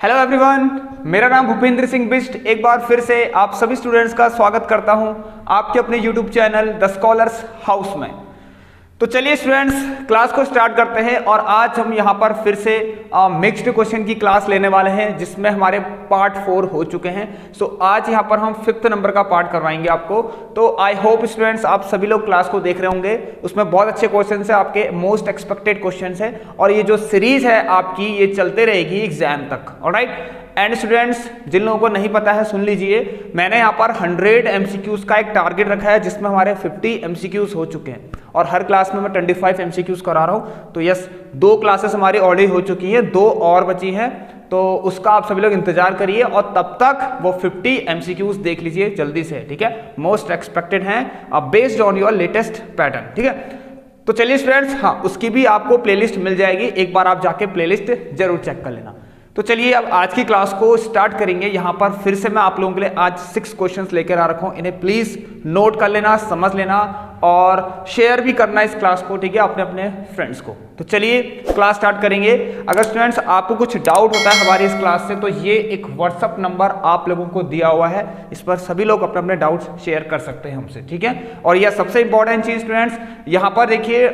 Hello everyone, मेरा नाम भूपेंद्र सिंह बिष्ट। एक बार फिर से आप सभी स्टूडेंट्स का स्वागत करता हूं आपके अपने YouTube channel the scholars house में। तो चलिए स्टूडेंट्स, क्लास को स्टार्ट करते हैं। और आज हम यहां पर फिर से मिक्स्ड क्वेश्चन की क्लास लेने वाले हैं, जिसमें हमारे पार्ट 4 हो चुके हैं। सो आज यहां पर हम 5th नंबर का पार्ट करवाएंगे आपको। तो आई होप स्टूडेंट्स आप सभी लोग क्लास को देख रहे होंगे। उसमें बहुत अच्छे क्वेश्चन है, आपके मोस्ट एक्सपेक्टेड क्वेश्चन है। और ये जो सीरीज है आपकी, ये चलते रहेगी एग्जाम तक। ऑलराइट। एंड स्टूडेंट्स, जिन लोगों को नहीं पता है सुन लीजिए, मैंने यहाँ पर 100 MCQs का एक टारगेट रखा है, जिसमें हमारे 50 MCQs हो चुके हैं। और हर क्लास में मैं 25 MCQs करा रहा हूँ। तो यस, 2 क्लासेस हमारी ऑलरेडी हो चुकी हैं, 2 और बची हैं। तो उसका आप सभी लोग इंतजार करिए और तब तक वो 50 MCQs देख लीजिए जल्दी से, ठीक है। मोस्ट एक्सपेक्टेड हैं based on your latest pattern, ठीक है। तो चलिए स्टूडेंट्स, हाँ, उसकी भी आपको प्लेलिस्ट मिल जाएगी, एक बार आप जाके प्लेलिस्ट जरूर चेक कर लेना। तो चलिए अब आज की क्लास को स्टार्ट करेंगे। यहाँ पर फिर से मैं आप लोगों के लिए आज 6 क्वेश्चंस लेकर आ रखा हूँ। इन्हें प्लीज नोट कर लेना, समझ लेना और शेयर भी करना इस क्लास को, ठीक है, अपने अपने फ्रेंड्स को। तो चलिए क्लास स्टार्ट करेंगे। अगर स्टूडेंट्स आपको कुछ डाउट होता है हमारी इस क्लास से, तो ये एक व्हाट्सअप नंबर आप लोगों को दिया हुआ है, इस पर सभी लोग अपने अपने डाउट्स शेयर कर सकते हैं हमसे, ठीक है। और यह सबसे इंपॉर्टेंट चीज स्टूडेंट्स, यहाँ पर देखिए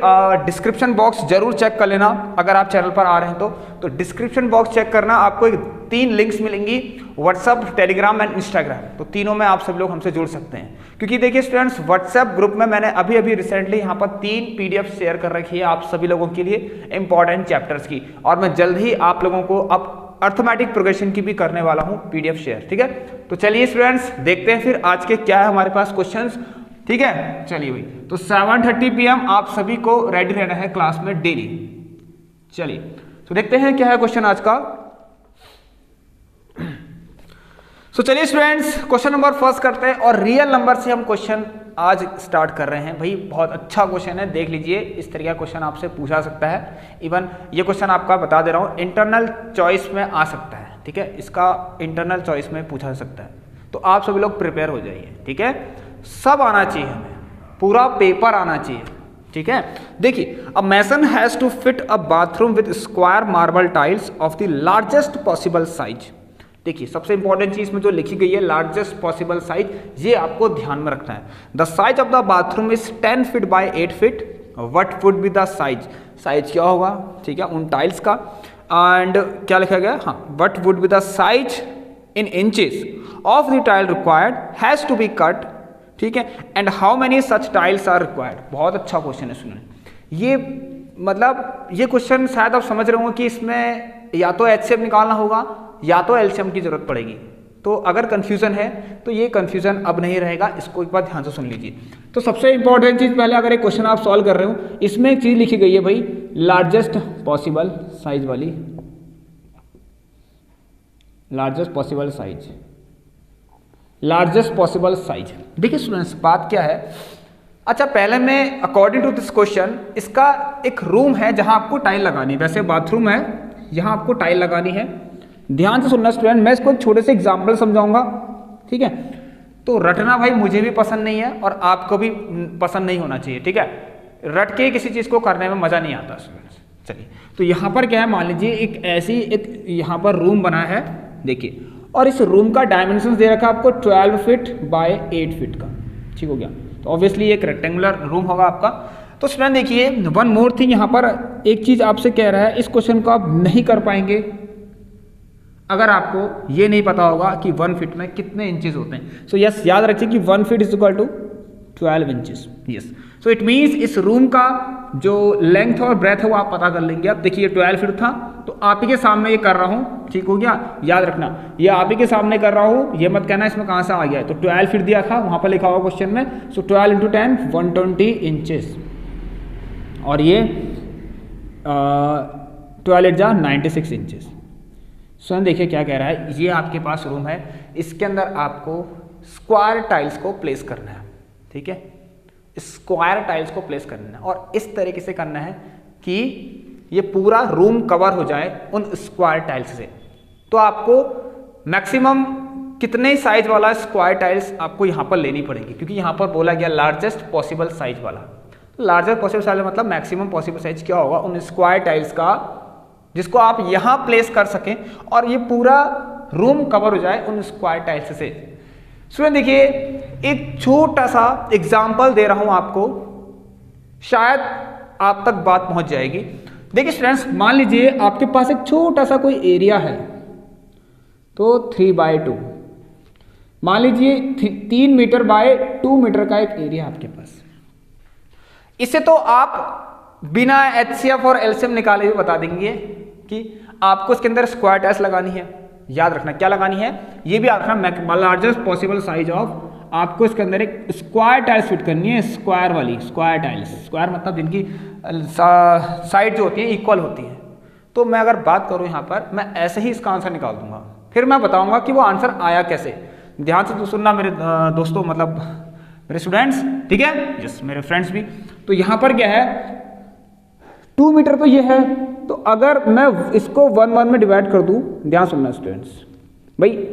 डिस्क्रिप्शन बॉक्स जरूर चेक कर लेना। अगर आप चैनल पर आ रहे हैं तो डिस्क्रिप्शन बॉक्स चेक करना। आपको 3 लिंक्स मिलेंगी, व्हाट्सएप, टेलीग्राम एंड इंस्टाग्राम। तो तीनों में आप सब लोग हमसे जुड़ सकते हैं। क्योंकि देखिए स्टूडेंट्स, व्हाट्सएप ग्रुप में मैंने अभी रिसेंटली यहाँ पर 3 PDF शेयर कर रखी है आप सभी लोगों के लिए, इंपॉर्टेंट चैप्टर्स की। और मैं जल्द ही आप लोगों को अब अर्थमेटिक प्रोग्रेशन की भी करने वाला हूँ PDF शेयर, ठीक है। तो चलिए स्टूडेंट्स, देखते हैं फिर आज के क्या है हमारे पास क्वेश्चंस, ठीक है। चलिए भाई, तो 7:30 PM आप सभी को रेडी रहना है क्लास में डेली। चलिए तो देखते हैं क्या है क्वेश्चन आज का। सो चलिए स्टूडेंट्स, क्वेश्चन नंबर फर्स्ट करते हैं और रियल नंबर से हम क्वेश्चन आज स्टार्ट कर रहे हैं। भाई बहुत अच्छा क्वेश्चन है, देख लीजिए। इस तरह का क्वेश्चन आपसे पूछा सकता है। इवन ये क्वेश्चन आपका बता दे रहा हूँ, इंटरनल चॉइस में आ सकता है, ठीक है। इसका इंटरनल चॉइस में पूछा सकता है। तो आप सभी लोग प्रिपेयर हो जाइए, ठीक है। सब आना चाहिए हमें, पूरा पेपर आना चाहिए, ठीक है। देखिए, a mason has to fit a bathroom with square marble tiles of the largest possible size. देखिए, सबसे इंपॉर्टेंट चीज में जो लिखी गई है लार्जेस्ट पॉसिबल साइज, ये आपको ध्यान में रखना है। The size of the bathroom is 10 feet by 8 feet. What would be the size? Size क्या होगा, ठीक है, उन टाइल्स का। एंड क्या लिखा गया, हाँ, what would be the size in inches of the tile required has to be cut, ठीक है। And how many such tiles are required. बहुत अच्छा क्वेश्चन है, सुनिए। ये मतलब ये क्वेश्चन शायद आप समझ रहे हो कि इसमें या तो HCF निकालना होगा या तो LCM की जरूरत पड़ेगी। तो अगर कंफ्यूजन है तो ये कंफ्यूजन अब नहीं रहेगा, इसको एक बार ध्यान से सुन लीजिए। तो सबसे इंपॉर्टेंट चीज, पहले अगर एक क्वेश्चन आप सॉल्व कर रहे हो, इसमें एक चीज लिखी गई है भाई, लार्जेस्ट पॉसिबल साइज वाली, largest possible size, largest possible size. देखिए स्टूडेंट्स, बात क्या है, अच्छा पहले मैं अकॉर्डिंग टू दिस क्वेश्चन, इसका एक रूम है जहां आपको टाइल लगानी है। वैसे बाथरूम है, यहां आपको टाइल लगानी है। ध्यान से सुनना स्टूडेंट, मैं इसको एक छोटे से एग्जांपल समझाऊंगा, ठीक है। तो रटना भाई मुझे भी पसंद नहीं है और आपको भी पसंद नहीं होना चाहिए, ठीक है। रट के किसी चीज को करने में मजा नहीं आता स्टूडेंट्स। चलिए, तो यहाँ पर क्या है, मान लीजिए एक ऐसी एक यहाँ पर रूम बना है, देखिए। और इस रूम का डायमेंशन दे रखा है आपको 12 फीट बाय 8 फीट का, ठीक हो गया। तो ऑब्वियसली एक रेक्टेंगुलर रूम होगा आपका। तो स्टूडेंट देखिए, वन मोर थिंग, यहाँ पर एक चीज आपसे कह रहा है, इस क्वेश्चन को आप नहीं कर पाएंगे अगर आपको ये नहीं पता होगा कि 1 फीट में कितने इंचेस होते हैं। सो यस, याद रखिए कि 1 feet is equal to 12 inches. Yes, so it means इस रूम का जो लेंथ और ब्रेथ है वो आप पता कर लेंगे। अब देखिए 12 फीट था, तो आप ही के सामने ये कर रहा हूँ, ठीक हो गया। याद रखना, ये आप ही के सामने कर रहा हूँ, ये मत कहना इसमें कहाँ से आ गया है। तो 12 फीट दिया था, वहाँ पर लिखा हुआ क्वेश्चन में। सो 12 × 10 120 इंचेस, और ये 12 × 8 96 इंचेस। सो देखिए क्या कह रहा है, ये आपके पास रूम है, इसके अंदर आपको स्क्वायर टाइल्स को प्लेस करना है, ठीक है। स्क्वायर टाइल्स को प्लेस करना है और इस तरीके से करना है कि ये पूरा रूम कवर हो जाए उन स्क्वायर टाइल्स से। तो आपको मैक्सिमम कितने साइज वाला स्क्वायर टाइल्स आपको यहाँ पर लेनी पड़ेगी, क्योंकि यहाँ पर बोला गया लार्जेस्ट पॉसिबल साइज वाला। तो लार्जेस्ट पॉसिबल साइज मतलब मैक्सिमम पॉसिबल साइज क्या होगा, उन स्क्वायर टाइल्स का जिसको आप यहां प्लेस कर सकें और ये पूरा रूम कवर हो जाए उन स्क्वायर टाइल्स से। स्टूडेंट देखिए एक छोटा सा एग्जाम्पल दे रहा हूं आपको, शायद आप तक बात पहुंच जाएगी। देखिए स्टूडेंट्स, मान लीजिए आपके पास एक छोटा सा कोई एरिया है, तो 3/2, मान लीजिए 3 मीटर बाय 2 मीटर का एक एरिया आपके पास। इसे तो आप बिना HCF और LCM निकाले हुए बता देंगे कि आपको इसके अंदर स्क्वायर टाइल्स लगानी है। याद रखना क्या लगानी है, ये भी याद रखना, लार्जेस्ट पॉसिबल साइज ऑफ, आपको इसके अंदर एक स्क्वायर टाइल्स फिट करनी है, स्क्वायर वाली स्क्वायर टाइल्स। स्क्वायर मतलब जिनकी साइड जो होती है इक्वल होती है। तो मैं अगर बात करूं यहाँ पर, मैं ऐसे ही इसका आंसर निकाल दूंगा, फिर मैं बताऊंगा कि वो आंसर आया कैसे। ध्यान से सुनना मेरे दोस्तों, मतलब मेरे स्टूडेंट्स, ठीक है, यस मेरे फ्रेंड्स भी। तो यहाँ पर क्या है, 2 मीटर तो ये है, तो अगर मैं इसको 1 में डिवाइड कर दूं, ध्यान सुनना स्टूडेंट्स, भाई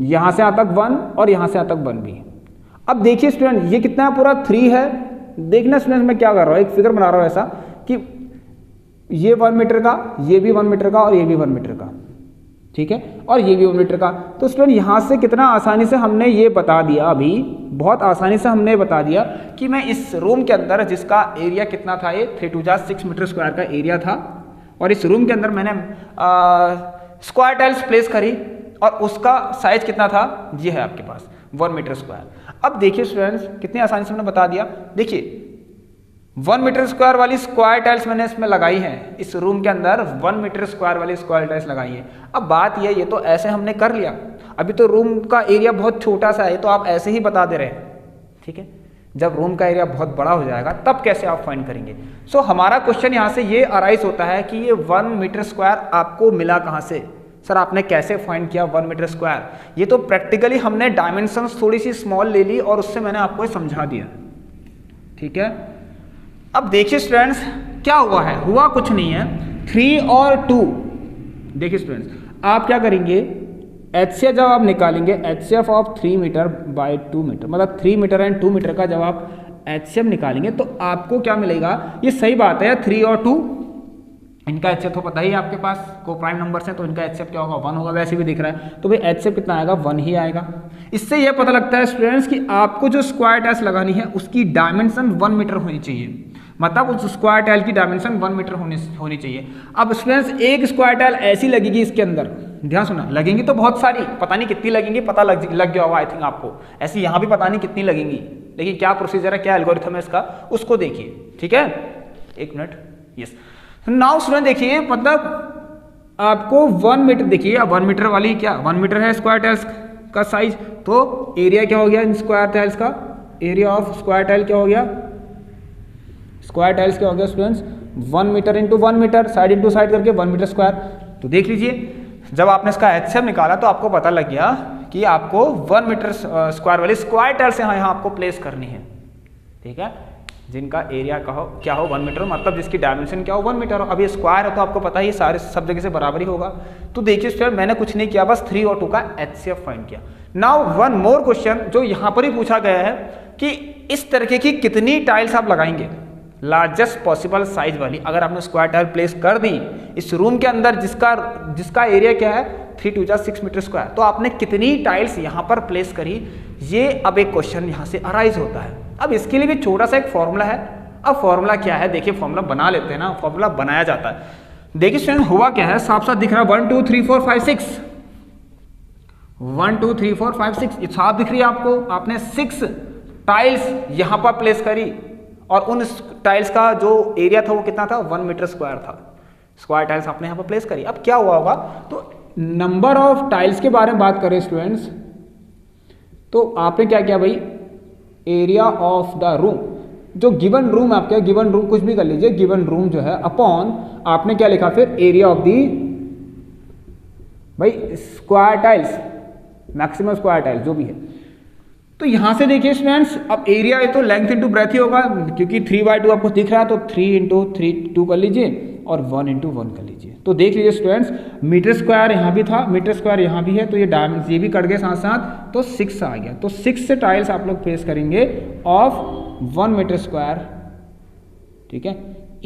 यहां से यहां तक 1 और यहां से यहां तक 1 भी। अब देखिए स्टूडेंट, ये कितना पूरा 3 है। देखना स्टूडेंट मैं क्या कर रहा हूं, एक फिगर बना रहा हूं ऐसा कि ये 1 मीटर का, ये भी 1 मीटर का और ये भी 1 मीटर का, ठीक है, और ये भी 1 मीटर का। तो स्टूडेंट यहां से कितना आसानी से हमने ये बता दिया, अभी बहुत आसानी से हमने बता दिया कि मैं इस रूम के अंदर, जिसका एरिया कितना था, ये 3 2 6 मीटर स्क्वायर का एरिया था, और इस रूम के अंदर मैंने स्क्वायर टाइल्स प्लेस करी और उसका साइज कितना था, ये है आपके पास 1 मीटर स्क्वायर। अब देखिए स्टूडेंट्स कितनी आसानी से मैंने बता दिया। देखिए 1 मीटर स्क्वायर वाली स्क्वायर टाइल्स मैंने इसमें लगाई है, इस रूम के अंदर 1 मीटर स्क्वायर वाली स्क्वायर टाइल्स लगाई है। अब बात ये तो ऐसे हमने कर लिया, अभी तो रूम का एरिया बहुत छोटा सा है, तो आप ऐसे ही बता दे रहे हैं, ठीक है। जब रूम का एरिया बहुत बड़ा हो जाएगा तब कैसे आप फाइंड करेंगे। सो हमारा क्वेश्चन यहाँ से ये अराइज होता है कि ये 1 मीटर स्क्वायर आपको मिला कहाँ से, सर आपने कैसे फाइंड किया 1 मीटर स्क्वायर। ये तो प्रैक्टिकली हमने डायमेंशंस थोड़ी सी स्मॉल ले ली और उससे मैंने आपको समझा दिया, ठीक है। अब देखिए स्टूडेंट्स क्या हुआ है, हुआ कुछ नहीं है, 3 और 2। देखिए स्टूडेंट्स आप क्या करेंगे, HCF जब आप निकालेंगे, HCF of 3 metre by 2 metre, मतलब 3 मीटर एंड 2 मीटर का जब आप HCF निकालेंगे तो आपको क्या मिलेगा। ये सही बात है, 3 और 2 इनका HCF तो पता ही है आपके पास, को प्राइम नंबर्स है तो इनका HCF क्या होगा, 1 होगा, वैसे भी दिख रहा है, तो भाई HCF कितना आएगा, 1 ही आएगा। इससे यह पता लगता है स्टूडेंट्स कि आपको जो स्क्वायर टाइल्स लगानी है उसकी डायमेंशन 1 मीटर होनी चाहिए, मतलब उस स्क्वायर टाइल की डायमेंशन 1 मीटर होनी चाहिए। अब स्टूडेंट्स एक स्क्वायर टाइल ऐसी लगेगी इसके अंदर, ध्यान सुना, लगेंगी तो बहुत सारी, पता नहीं कितनी लगेंगी, पता लग गया होगा आई थिंक आपको, ऐसी यहाँ भी पता नहीं कितनी लगेंगी, लेकिन क्या प्रोसीजर है, क्या एल्गोरिथम है इसका, उसको देखिए, ठीक है। एक मिनट, यस। नाउ स्टूडेंट देखिए, मतलब आपको 1 मीटर, देखिए 1 मीटर वाली क्या 1 मीटर है स्क्वायर टाइल्स का साइज, तो एरिया क्या हो गया इन स्क्वायर टाइल्स का, एरिया ऑफ स्क्वायर टाइल क्या हो गया, स्क्वायर टाइल्स क्या हो गया students, 1 metre into 1 metre, side into side करके 1 मीटर स्क्वायर। तो देख लीजिए जब आपने इसका HCF निकाला तो आपको पता लग गया कि आपको 1 मीटर स्क्वायर वाली स्क्वायर टाइल्स यहाँ आपको प्लेस करनी है, ठीक है, जिनका एरिया का हो क्या हो 1 मीटर, मतलब जिसकी डायमेंशन क्या हो 1 मीटर हो। अब ये स्क्वायर है तो आपको पता ही सारे सब जगह से बराबर ही होगा। तो देखिए स्टूडेंट मैंने कुछ नहीं किया, बस 3 और 2 का HCF फाइंड किया। नाउ 1 मोर क्वेश्चन जो यहाँ पर ही पूछा गया है कि इस तरीके की कितनी टाइल्स आप लगाएंगे, लार्जेस्ट पॉसिबल साइज वाली। अगर आपने स्क्वायर टाइल प्लेस कर दी इस रूम के अंदर जिसका एरिया क्या है 3 2 6 मीटर स्क्वायर, तो आपने कितनी टाइल्स यहाँ पर प्लेस करी, ये अब एक क्वेश्चन यहाँ से अराइज होता है। अब इसके लिए भी छोटा सा एक फॉर्मूला है। अब फॉर्मूला क्या है, देखिए फॉर्मूला बना लेते हैं ना, फॉर्मूला बनाया जाता है। देखिए स्टूडेंट हुआ क्या है, साफ साफ दिख रहा है 1 2 3 4 5 6, 1 2 3 4 5 6 साफ दिख रही है आपको। आपने 6 टाइल्स यहाँ पर प्लेस करी और उन टाइल्स का जो एरिया था वो कितना था 1 मीटर स्क्वायर था। स्क्वायर टाइल्स आपने यहाँ पर प्लेस करी। अब क्या हुआ होगा, तो नंबर ऑफ टाइल्स के बारे में बात करें स्टूडेंट्स, तो आपने क्या किया भाई, एरिया ऑफ द रूम, जो गिवन रूम आपका गिवन रूम कुछ भी कर लीजिए, गिवन रूम जो है अपॉन आपने क्या लिखा फिर एरिया ऑफ दी भाई square tiles, maximum square tiles जो भी है। तो यहां से देखिए स्टूडेंट्स, अब एरिया है तो लेंथ इंटू ब्रेथ ही होगा, क्योंकि 3/2 आपको दिख रहा है तो 3 इंटू 2 कर लीजिए और 1 इंटू 1 कर लीजिए। तो देख लीजिए स्टूडेंट्स, मीटर स्क्वायर यहाँ भी था, मीटर स्क्वायर यहाँ भी है, तो ये भी कट गए साथ साथ, तो 6 आ गया। तो 6 से टाइल्स आप लोग प्लेस करेंगे ऑफ 1 मीटर स्क्वायर, ठीक है,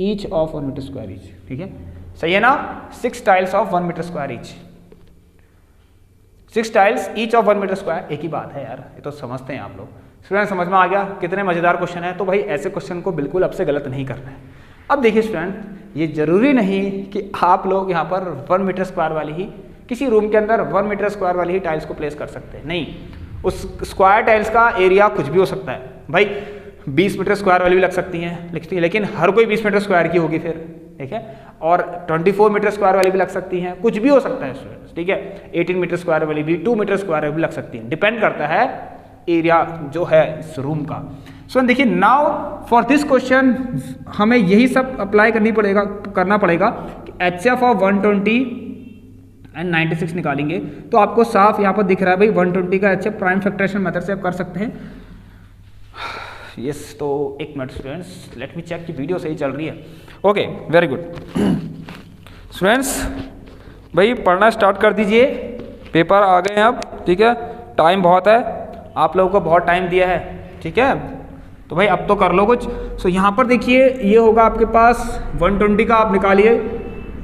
each of 1 metre square each, ठीक है, सही है ना, 6 tiles of 1 metre square each, 6 tiles each of 1 metre square, एक ही बात है यार, ये तो समझते हैं आप लोग। स्टूडेंट समझ में आ गया कितने मजेदार क्वेश्चन है। तो भाई ऐसे क्वेश्चन को बिल्कुल आपसे गलत नहीं करना है। अब देखिए स्टूडेंट, ये जरूरी नहीं कि आप लोग यहाँ पर 1 मीटर स्क्वायर वाली ही, किसी रूम के अंदर 1 मीटर स्क्वायर वाली ही टाइल्स को प्लेस कर सकते हैं, नहीं, उस स्क्वायर टाइल्स का एरिया कुछ भी हो सकता है भाई, 20 मीटर स्क्वायर वाली भी लग सकती हैं, लेकिन हर कोई 20 मीटर स्क्वायर की होगी फिर, ठीक है, और 24 मीटर स्क्वायर वाली भी लग सकती हैं, कुछ भी हो सकता है स्टूडेंट्स, ठीक है, 18 मीटर स्क्वायर वाली भी, 2 मीटर स्क्वायर वाली भी लग सकती हैं, डिपेंड करता है एरिया जो है इस रूम का। सो देखिए, नाउ फॉर दिस क्वेश्चन हमें यही सब अप्लाई करना पड़ेगा कि HCF ऑफ 120 एंड 96 निकालेंगे तो आपको साफ यहाँ पर दिख रहा है भाई 120 का HCF प्राइम फैक्टराइजेशन मेथड से आप कर सकते हैं। यस, तो एक minute students, let me check कि वीडियो सही चल रही है। ओके, वेरी गुड स्टूडेंट्स, भाई पढ़ना स्टार्ट कर दीजिए, पेपर आ गए हैं अब, ठीक है, टाइम बहुत है, आप लोगों को बहुत टाइम दिया है, ठीक है, तो भाई अब तो कर लो कुछ। सो यहाँ पर देखिए, ये होगा आपके पास 120 का, आप निकालिए,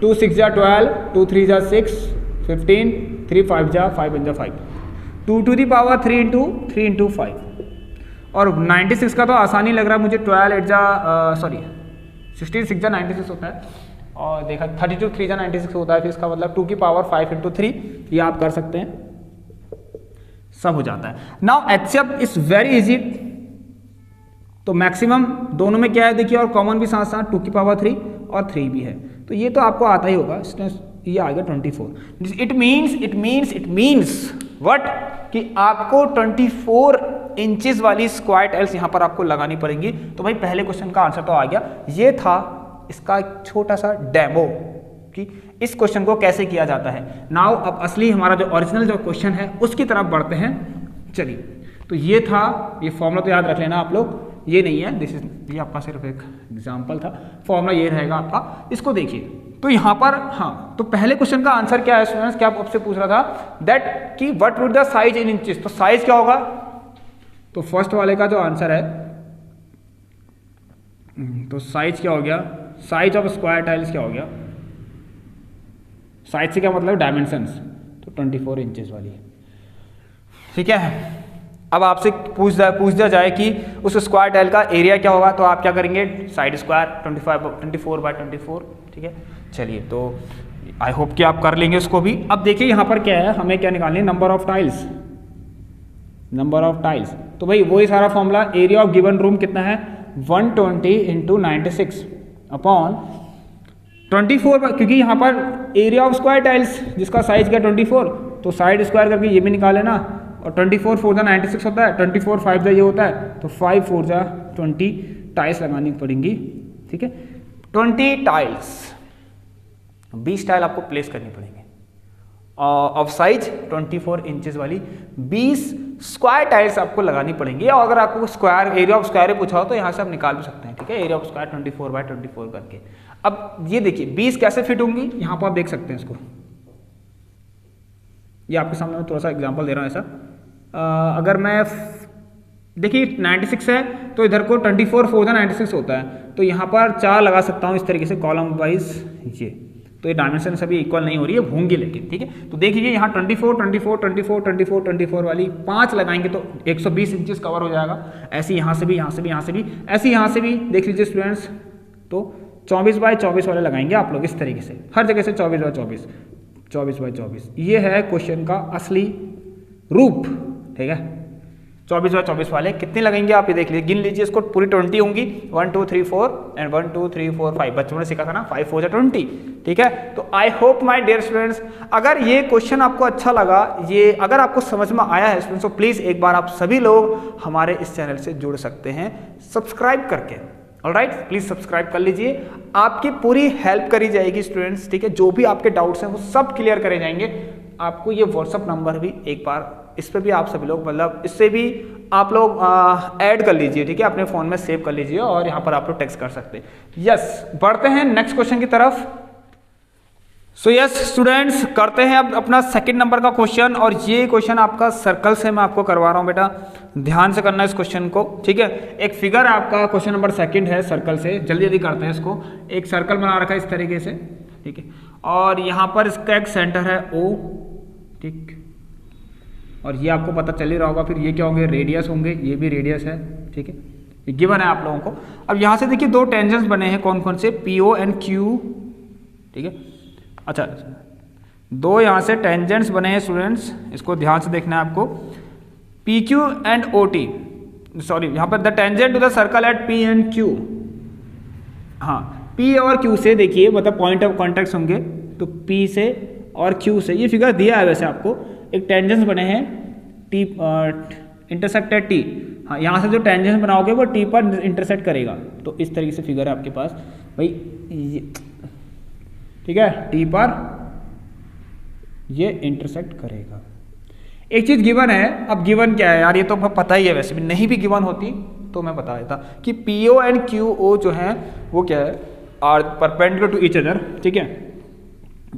2 6 जा 12, 2 3 जा 6 15, 3 5 जा 5 1 जा 5, 2 to the power 3 into 3 into 5, और 96 का तो आसानी लग रहा है मुझे, 12 8 जा 16 6 जा 96 होता है, और देखा 32 3 जा 96 होता है, फिर इसका मतलब 2 की पावर 5 into 3, ये आप कर सकते हैं, सब हो जाता है। Now HCF is very easy, तो मैक्सिमम दोनों में क्या है देखिए, और कॉमन भी साथ साथ 2 की पावर 3 और 3 भी है, तो ये तो आपको आता ही होगा, ये आ गया 24। इट मीन्स व्हाट, कि आपको 24 इंचेस वाली स्क्वायर टाइल्स यहाँ पर आपको लगानी पड़ेंगी। तो भाई पहले क्वेश्चन का आंसर तो आ गया, ये था इसका छोटा सा डेमो कि इस क्वेश्चन को कैसे किया जाता है। नाउ अब असली हमारा जो ओरिजिनल जो क्वेश्चन है उसकी तरफ बढ़ते हैं। चलिए, तो ये था, ये फॉर्मूला तो याद रख लेना आप लोग, ये नहीं है, ये आपका सिर्फ एक एग्जाम्पल था, फॉर्मूला ये रहेगा आपका, इसको देखिए। तो यहाँ पर हाँ, तो पहले क्वेश्चन का आंसर क्या है स्टूडेंट्स, क्या आपसे पूछ रहा था दैट कि what would the size in inches, तो साइज क्या होगा, तो फर्स्ट वाले का जो आंसर है, तो साइज क्या हो गया, साइज ऑफ स्क्वायर टाइल्स क्या हो गया, साइज से क्या मतलब डायमेंशंस, तो 24 इंचेस वाली, ठीक है। अब आपसे पूछ दिया जाए कि उस स्क्वायर टाइल का एरिया क्या होगा, तो आप क्या करेंगे, साइड स्क्वायर 24 बाय 24, ठीक है। चलिए, तो आई होप कि आप कर लेंगे उसको भी। अब देखिए यहाँ पर क्या है, हमें क्या निकालनी है, नंबर ऑफ टाइल्स, तो भाई वही सारा formula, area of given room कितना है, 120 इंटू 96 अपॉन 24, क्योंकि यहाँ पर एरिया ऑफ स्क्वायर टाइल्स जिसका साइज क्या 24, तो साइड स्क्वायर करके ये भी निकाले ना, और 24 4 जा 96 होता है, 24 5 जा ये होता है, तो 5 4 जा 20 टाइल्स लगानी पड़ेंगी, ठीक है। 20 टाइल्स, 20 टाइल आपको प्लेस करनी पड़ेंगे, ऑफ साइज 24 इंचेस वाली 20 स्क्वायर टाइल्स आपको लगानी पड़ेंगी। और अगर आपको स्क्वायर एरिया ऑफ स्क्वायर पूछा हो तो यहाँ से आप निकाल भी सकते हैं, ठीक है, एरिया ऑफ स्क्वायर 24 बाय 24 करके। अब ये देखिए 20 कैसे फिट होंगी, यहाँ पर आप देख सकते हैं इसको, ये आपके सामने मैं थोड़ा सा एग्जांपल दे रहा हूँ ऐसा। अगर मैं देखिए 96 है तो इधर को 24 4 जा 96 होता है, तो यहाँ पर 4 लगा सकता हूँ इस तरीके से कॉलम वाइज, ये तो ये डायमेंशन सभी इक्वल नहीं हो रही है, होंगी लेकिन, ठीक है। तो देखिए यहाँ 24 24 24 24 24 वाली 5 लगाएंगे तो 120 इंचेस कवर हो जाएगा। ऐसे यहाँ से भी, यहाँ से भी, यहाँ से भी, ऐसे यहाँ से भी देख लीजिए स्टूडेंट्स, तो 24 बाय 24 वाले लगाएंगे आप लोग इस तरीके से, हर जगह से 24 बाय 24, 24 बाय 24, ये है क्वेश्चन का असली रूप, ठीक है। 24 बाय 24 वाले कितने लगेंगे आप ये देख लीजिए, गिन लीजिए इसको, पूरी 20 होंगी, 1 2 3 4 एंड 1 2 3 4 5, बच्चों ने सीखा था ना 5 4 जा 20, ठीक है। तो I hope my dear students, अगर ये क्वेश्चन आपको अच्छा लगा, ये अगर आपको समझ में आया है स्टूडेंट्स, तो प्लीज एक बार आप सभी लोग हमारे इस चैनल से जुड़ सकते हैं सब्सक्राइब करके, ऑलराइट, प्लीज सब्सक्राइब कर लीजिए, आपकी पूरी हेल्प करी जाएगी स्टूडेंट्स, ठीक है। जो भी आपके डाउट्स हैं वो सब क्लियर करे जाएंगे। आपको ये व्हाट्सअप नंबर भी एक बार, इस पर भी आप सभी लोग, मतलब इससे भी आप लोग ऐड कर लीजिए, ठीक है, अपने फ़ोन में सेव कर लीजिए और यहाँ पर आप लोग टेक्स्ट कर सकते हैं। यस, बढ़ते हैं नेक्स्ट क्वेश्चन की तरफ। सो यस स्टूडेंट्स, करते हैं अब अपना सेकंड नंबर का क्वेश्चन, और ये क्वेश्चन आपका सर्कल से मैं आपको करवा रहा हूँ बेटा, ध्यान से करना इस क्वेश्चन को, ठीक है। एक फिगर आपका क्वेश्चन नंबर सेकंड है सर्कल से, जल्दी जल्दी करते हैं इसको। एक सर्कल बना रखा है इस तरीके से, ठीक है, और यहाँ पर इसका एक सेंटर है O, ठीक, और ये आपको पता चल ही रहा होगा। फिर ये क्या होंगे, रेडियस होंगे, ये भी रेडियस है, ठीक है, ये गिवन है आप लोगों को। अब यहाँ से देखिए दो टेंजेंट्स बने हैं, कौन कौन से, PO एंड Q, ठीक है। अच्छा, दो यहाँ से टेंजेंट्स बने हैं स्टूडेंट्स, इसको ध्यान से देखना है आपको, PQ एंड OT, सॉरी यहाँ पर the tangent to the circle at P and Q। हाँ, P और Q से देखिए, मतलब पॉइंट ऑफ कॉन्टेक्ट होंगे, तो P से और Q से, ये फिगर दिया है वैसे आपको, एक टेंजेंट्स बने हैं T इंटरसेक्टेड T। हाँ, यहाँ से जो टेंजेंट्स बनाओगे वो T पर इंटरसेक्ट करेगा, तो इस तरीके से फिगर है आपके पास भाई, ठीक है, T पर ये इंटरसेक्ट करेगा। एक चीज गिवन है, अब गिवन क्या है यार, ये तो पता ही है, वैसे भी नहीं भी गिवन होती तो मैं बता देता कि PO एंड QO जो है वो क्या है, are perpendicular to each other, ठीक है।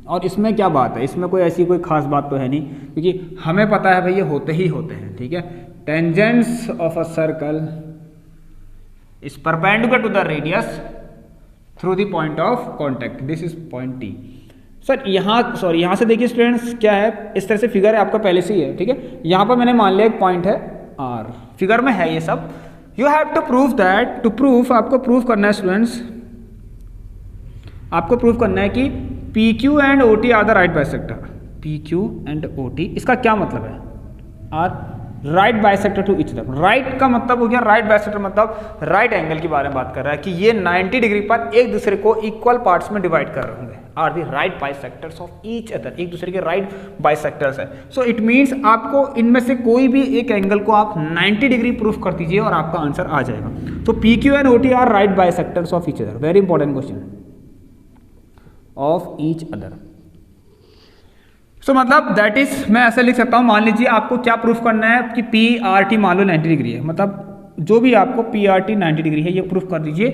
और इसमें क्या बात है, इसमें कोई ऐसी कोई खास बात तो है नहीं, क्योंकि हमें पता है भाई ये होते ही होते हैं, ठीक है। Tangents of a circle is perpendicular to the radius through the point of contact, this is point T। Sir यहाँ से देखिए स्टूडेंट्स क्या है, इस तरह से फिगर है आपका पहले से ही है, ठीक है। यहाँ पर मैंने मान लिया एक पॉइंट है R, फिगर में है ये सब। You have to prove that, to proof, आपको प्रूव करना है स्टूडेंट्स, आपको प्रूव करना है कि PQ and OT are the right bisector. PQ and OT, इसका क्या मतलब है, are right bisector to each other. Right का मतलब हो गया, राइट बाइसेक्टर मतलब राइट एंगल के बारे में बात कर रहा है कि ये 90 डिग्री पर एक दूसरे को इक्वल पार्ट्स में डिवाइड कर रहे होंगे, are the right bisectors of each other, एक दूसरे के राइट बाइसेक्टर्स है। सो इट मीन्स आपको इनमें से कोई भी एक एंगल को आप 90 डिग्री प्रूफ कर दीजिए और आपका आंसर आ जाएगा। तो PQ and OT are right bisectors of each other, very important question, of each other. So मतलब दैट इज, मैं ऐसा लिख सकता हूं, मान लीजिए आपको क्या प्रूफ करना है कि PRT मान लो 90 डिग्री है, मतलब जो भी आपको PRT 90 डिग्री है ये प्रूफ कर दीजिए।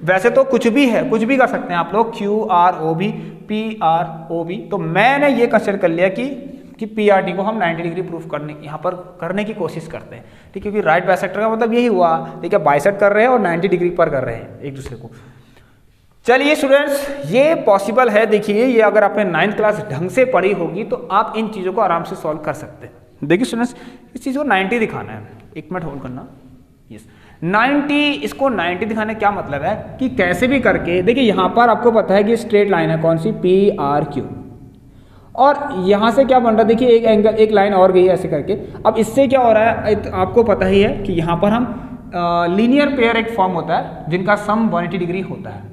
वैसे तो कुछ भी है, कुछ भी कर सकते हैं आप लोग, QROB, PROB, तो मैंने ये कंसिडर कर लिया कि PRT को हम 90 डिग्री प्रूफ करने यहाँ पर करने की कोशिश करते हैं, ठीक है, क्योंकि राइट बाइसेक्टर का मतलब यही हुआ, ठीक है, बाइसेक्ट कर रहे हैं और 90 डिग्री पर कर रहे हैं एक दूसरे को। चलिए स्टूडेंट्स, ये पॉसिबल है, देखिए ये अगर आपने 9th क्लास ढंग से पढ़ी होगी तो आप इन चीज़ों को आराम से सॉल्व कर सकते हैं। देखिए स्टूडेंट्स, इस चीज़ को 90 दिखाना है, एक मिनट होल्ड करना, यस 90, इसको 90 दिखाने का क्या मतलब है कि कैसे भी करके, देखिए यहाँ पर आपको पता है कि स्ट्रेट लाइन है कौन सी, PRQ, और यहाँ से क्या बन रहा है, देखिए एक एंगल, एक लाइन और गई है ऐसे करके। अब इससे क्या हो रहा है, आपको पता ही है कि यहाँ पर हम लीनियर पेयर एक फॉर्म होता है जिनका सम 180 डिग्री होता है।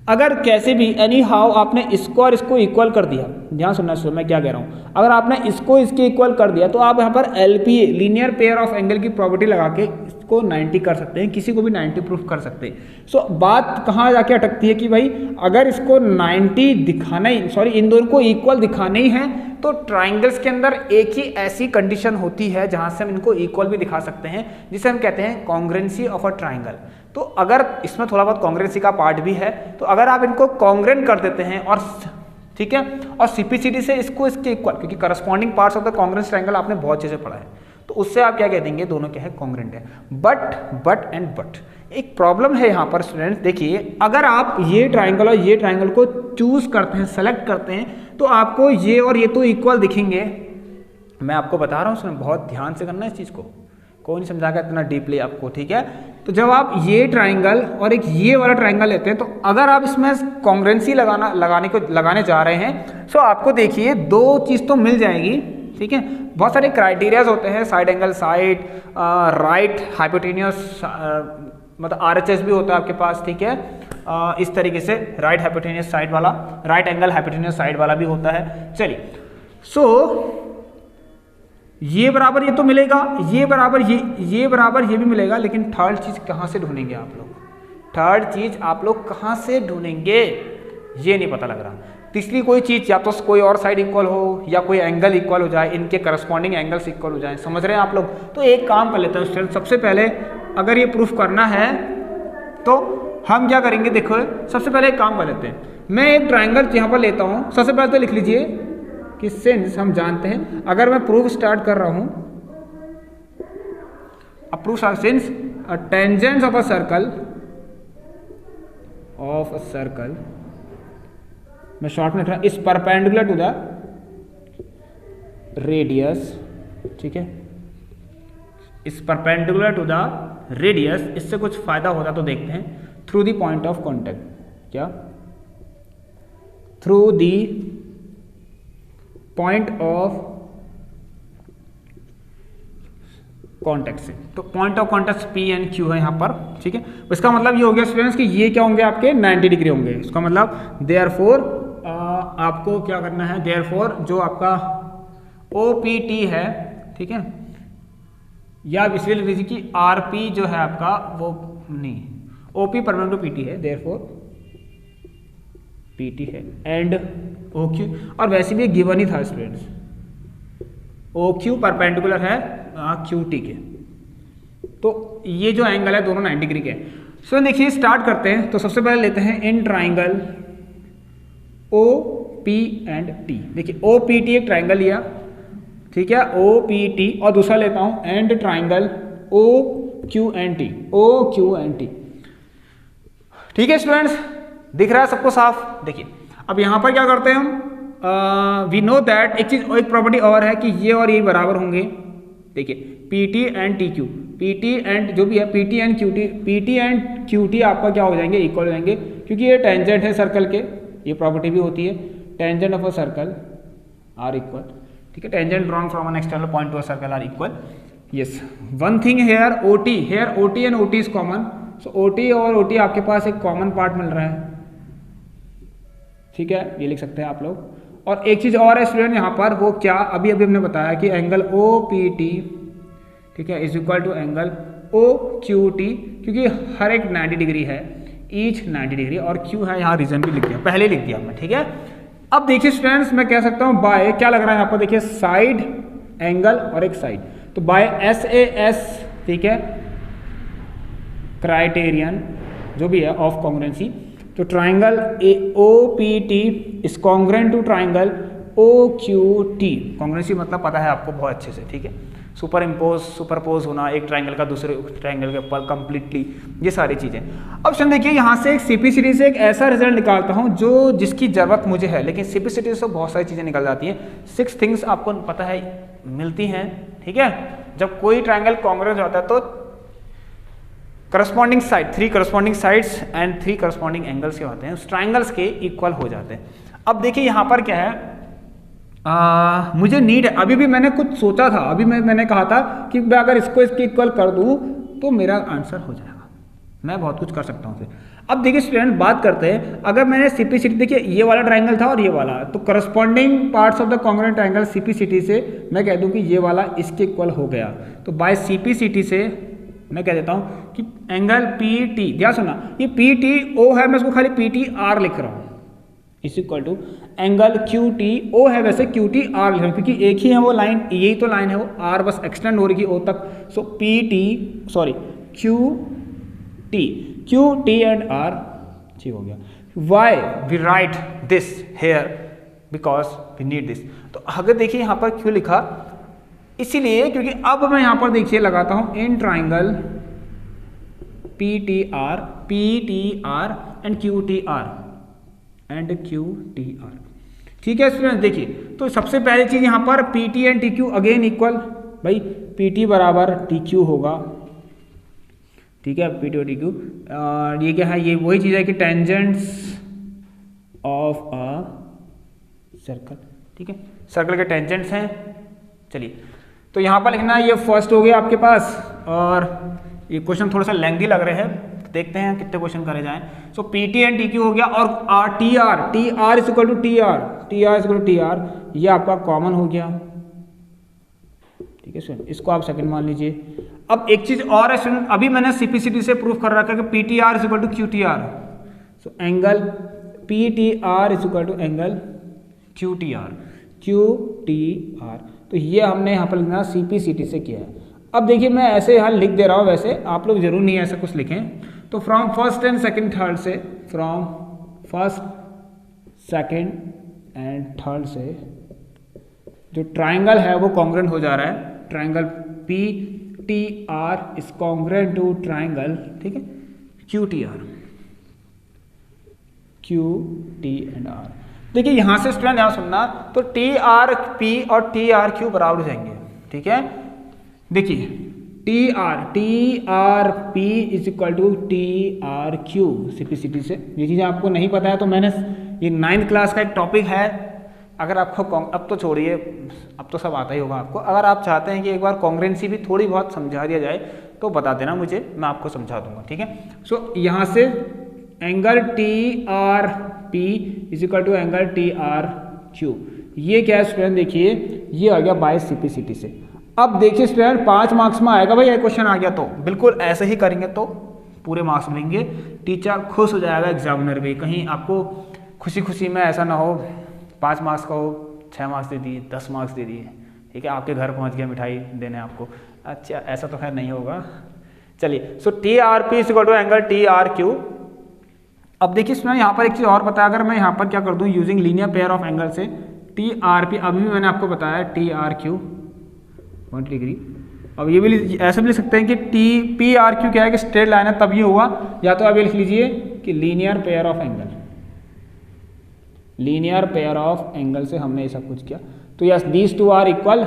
अगर कैसे भी एनी हाउ आपने इसको और इसको इक्वल कर दिया, ध्यान सुनना सुनो मैं क्या कह रहा हूँ, अगर आपने इसको इसके इक्वल कर दिया तो आप यहाँ पर LPA linear pair of angle की प्रॉपर्टी लगा के इसको 90 कर सकते हैं, किसी को भी 90 प्रूफ कर सकते हैं। सो बात कहाँ जाके अटकती है कि भाई अगर इसको 90 दिखाना ही, सॉरी इन दोनों को इक्वल दिखाना ही है, तो ट्राइंगल्स के अंदर एक ही ऐसी कंडीशन होती है जहाँ से हम इनको इक्वल भी दिखा सकते हैं, जिसे हम कहते हैं कॉन्ग्रेंसी ऑफ अ ट्राइंगल। तो अगर इसमें थोड़ा बहुत कॉन्ग्रेंसी का पार्ट भी है, तो अगर आप इनको कॉन्ग्रेंट कर देते हैं और ठीक है, और CPCD से इसको इसके इक्वल, क्योंकि corresponding parts of the congruence triangle आपने बहुत चीजें पढ़ा है, तो उससे आप क्या कह देंगे, दोनों क्या है, कॉन्ग्रेंट है। बट एक प्रॉब्लम है यहाँ पर स्टूडेंट्स, देखिए अगर आप ये ट्राइंगल और ये ट्राइंगल को चूज करते हैं, सेलेक्ट करते हैं, तो आपको ये और ये तो इक्वल दिखेंगे। मैं आपको बता रहा हूँ, उसमें बहुत ध्यान से करना है इस चीज को, कोई नहीं समझाएगा इतना डीपली आपको, ठीक है। तो जब आप ये ट्राइंगल और एक ये वाला ट्राइंगल लेते हैं, तो अगर आप इसमें कॉन्ग्रेंसी लगाने जा रहे हैं, तो आपको देखिए दो चीज तो मिल जाएगी, ठीक है। बहुत सारे क्राइटेरियाज होते हैं, side angle side, right hypotenuse, मतलब RHS भी होता है आपके पास, ठीक है। इस तरीके से राइट हाइपोटेन्यूस साइड वाला, राइट एंगल हाइपोटेन्यूस साइड वाला भी होता है। चलिए, सो ये बराबर ये तो मिलेगा, ये बराबर ये भी मिलेगा, लेकिन थर्ड चीज कहाँ से ढूंढेंगे आप लोग, थर्ड चीज आप लोग कहाँ से ढूंढेंगे, ये नहीं पता लग रहा। तीसरी कोई चीज, या तो कोई और साइड इक्वल हो या कोई एंगल इक्वल हो जाए, इनके करस्पॉन्डिंग एंगल्स इक्वल हो जाए, समझ रहे हैं आप लोग। तो एक काम कर लेते हैं स्टूडेंट, सबसे पहले अगर ये प्रूफ करना है तो हम क्या करेंगे, देखो सबसे पहले एक काम कर लेते हैं, मैं एक ट्राइंगल यहाँ पर लेता हूँ। सबसे पहले तो लिख लीजिए कि सिंस हम जानते हैं, अगर मैं प्रूफ स्टार्ट कर रहा हूं, अब proof since tangents of a circle मैं शॉर्ट में लिख रहा हूँ, is perpendicular to the radius, ठीक है, is perpendicular to the radius. इससे कुछ फायदा होता तो देखते हैं। Through the point of contact, क्या, through the point of contact से, तो point of contact P and Q है यहाँ पर, ठीक है। इसका मतलब ये हो गया स्टूडेंट्स कि ये क्या होंगे आपके 90 डिग्री होंगे। इसका मतलब देयरफॉर आपको क्या करना है, देयरफॉर जो आपका OPT है, ठीक है, या आप इसलिए लिख दीजिए कि RP जो है आपका वो नहीं, OP परपेंडिकुलर टू PT है, देयरफॉर PT है एंड OQ, और वैसे भी गिवन ही था स्टूडेंट्स, OQ परपेंडिकुलर है QT के, तो ये जो एंगल है दोनों 90 डिग्री के हैं। सो देखिए स्टार्ट करते हैं। तो सबसे पहले लेते हैं in triangle OP and T। देखिए OPT एक ट्राइंगल लिया, ठीक है, OPT, और दूसरा लेता हूं and triangle OQ and T, OQ and T, ठीक है स्टूडेंट्स, दिख रहा है सबको साफ। देखिए अब यहां पर क्या करते हैं हम, वी नो दैट एक चीज, एक प्रॉपर्टी और है कि ये और ये बराबर होंगे। देखिए PT and TQ, PT and जो भी है PT and QT, PT and QT आपका क्या हो जाएंगे, इक्वल हो जाएंगे, क्योंकि ये टेंजेंट है सर्कल के, ये प्रॉपर्टी भी होती है, tangent of a circle are equal, ठीक है, tangent drawn from an external point to a circle are equal. Yes, one thing here OT, here OT and OT is common, so OT और OT आपके पास एक common part मिल रहा है, ठीक है, ये लिख सकते हैं आप लोग। और एक चीज और है स्टूडेंट यहाँ पर, वो क्या, अभी हमने बताया कि एंगल OPT, ठीक है, is equal to angle OQT, क्योंकि हर एक 90 डिग्री है, ईच 90 डिग्री, और Q है यहाँ रीजन भी लिख दिया, पहले लिख दिया हमने, ठीक है। अब देखिए स्टूडेंट्स मैं कह सकता हूँ बाय, क्या लग रहा है यहाँ पर, देखिए साइड एंगल और एक साइड, तो बाय SAS, ठीक है, क्राइटेरियन जो भी है ऑफ कॉन्ग्रुएंसी, तो triangle OPT is congruent to triangle OQT। Congruency मतलब पता है आपको बहुत अच्छे से, ठीक है, सुपरपोज होना एक ट्राइंगल का दूसरे ट्राइंगल के ऊपर कंप्लीटली, ये सारी चीजें। अब सुन देखिए यहाँ से एक CPCT से एक ऐसा रिजल्ट निकालता हूँ जो जिसकी जरूरत मुझे है, लेकिन CPCT से बहुत सारी चीजें निकल जाती हैं। 6 थिंग्स आपको पता है मिलती हैं, ठीक है, जब कोई ट्राइंगल कॉन्ग्रुएंट होता है तो corresponding side, 3 corresponding sides and 3 corresponding angles के होते हैं, उस ट्राइंगल्स के इक्वल हो जाते हैं। अब देखिए यहाँ पर क्या है, मुझे नीड है, अभी भी मैंने कुछ सोचा था, अभी मैंने कहा था कि मैं अगर इसको इसके इक्वल कर दूं तो मेरा आंसर हो जाएगा, मैं बहुत कुछ कर सकता हूँ फिर। अब देखिए स्टूडेंट बात करते हैं, अगर मैंने CPCT, देखिए ये वाला ट्राइंगल था और ये वाला, तो corresponding parts of the congruent triangle CPCT से मैं कह दूं कि ये वाला इसके इक्वल हो गया, तो बाय CPCT से मैं कह देता हूँ कि एंगल PT, ध्यान सुनना, ये PTO है, मैं इसको खाली PTR लिख रहा हूँ, is equal to angle QTO है, वैसे QTR लिख रहा हूँ क्योंकि एक ही है वो लाइन, यही तो लाइन है वो, R बस एक्सटेंड हो रही है O तक, सो QT एंड R, ठीक हो गया। Why we write this here, because we need this. तो अगर देखिए यहाँ पर क्यों लिखा, इसीलिए क्योंकि अब मैं यहाँ पर देखिए लगाता हूँ in triangle PTR and QTR, ठीक है स्टूडेंट। देखिए तो सबसे पहली चीज यहाँ पर PT and TQ again equal, भाई PT बराबर TQ होगा, ठीक है, PT और TQ, ये क्या है, ये वही चीज है कि टेंजेंट्स ऑफ अ सर्कल, ठीक है, सर्कल के टेंजेंट्स हैं। चलिए तो यहाँ पर लिखना है, ये फर्स्ट हो गया आपके पास, और ये क्वेश्चन थोड़ा सा लेंथी लग रहे हैं, देखते हैं कितने क्वेश्चन करे जाएं। सो PT एंड TQ हो गया, और TR is equal to TR, ये आपका कॉमन हो गया, ठीक है स्टूडेंट, इसको आप सेकंड मान लीजिए। अब एक चीज और है स्टूडेंट, अभी मैंने CPCT से प्रूफ कर रखा है कि PTR is equal to QTR, so angle PTR is equal to angle QTR, तो ये हमने यहाँ पर लिखना CPCT से किया है। अब देखिए मैं ऐसे हल लिख दे रहा हूँ, वैसे आप लोग जरूर नहीं ऐसा कुछ लिखें, तो from first and second third से, from first second and third से जो ट्राइंगल है वो कॉन्ग्रुएंट हो जा रहा है, triangle PTR is congruent to triangle, ठीक है, QT एंड R। देखिए यहाँ से स्टूडेंट यहाँ सुनना, तो टी आर पी और टी आर क्यू बराबर हो जाएंगे, ठीक है। देखिए T R P is equal to T R Q, simplicity से। ये चीज़ें आपको नहीं पता है तो मैंने ये 9th क्लास का एक टॉपिक है, अगर आपको अब तो छोड़िए, अब तो सब आता ही होगा आपको। अगर आप चाहते हैं कि एक बार कॉन्ग्रुएंसी भी थोड़ी बहुत समझा दिया जाए तो बता देना मुझे, मैं आपको समझा दूंगा, ठीक है। सो यहाँ से angle T R P is equal to angle T R Q, ये क्या है स्टूडेंट, देखिए ये आ गया बाय सिंपलिसिटी से। अब देखिए स्टूडेंट 5 मार्क्स में आएगा भाई, ये क्वेश्चन आ गया तो बिल्कुल ऐसे ही करेंगे तो पूरे मार्क्स मिलेंगे, टीचर खुश हो जाएगा, एग्जामिनर भी। कहीं आपको खुशी खुशी में ऐसा ना हो 5 मार्क्स का हो 6 मार्क्स दे दिए, 10 मार्क्स दे दिए, ठीक है, आपके घर पहुंच गया मिठाई देने आपको। अच्छा ऐसा तो खैर नहीं होगा। चलिए so T R P is equal to angle T R Q. अब देखिए इसमें यहाँ पर एक चीज़ और बताया, अगर मैं यहाँ पर क्या कर दूँ using linear pair of angle से टी आर पी, अभी भी मैंने आपको बताया टी आर क्यू 1 डिग्री। अब ये भी ऐसे भी लिख सकते हैं कि टी पी आर क्यू क्या है कि स्ट्रेट लाइन है तब ये हुआ, या तो अब ये लिख लीजिए कि linear pair of angle, linear pair of angle से हमने ये सब कुछ किया। तो yes these two are equal,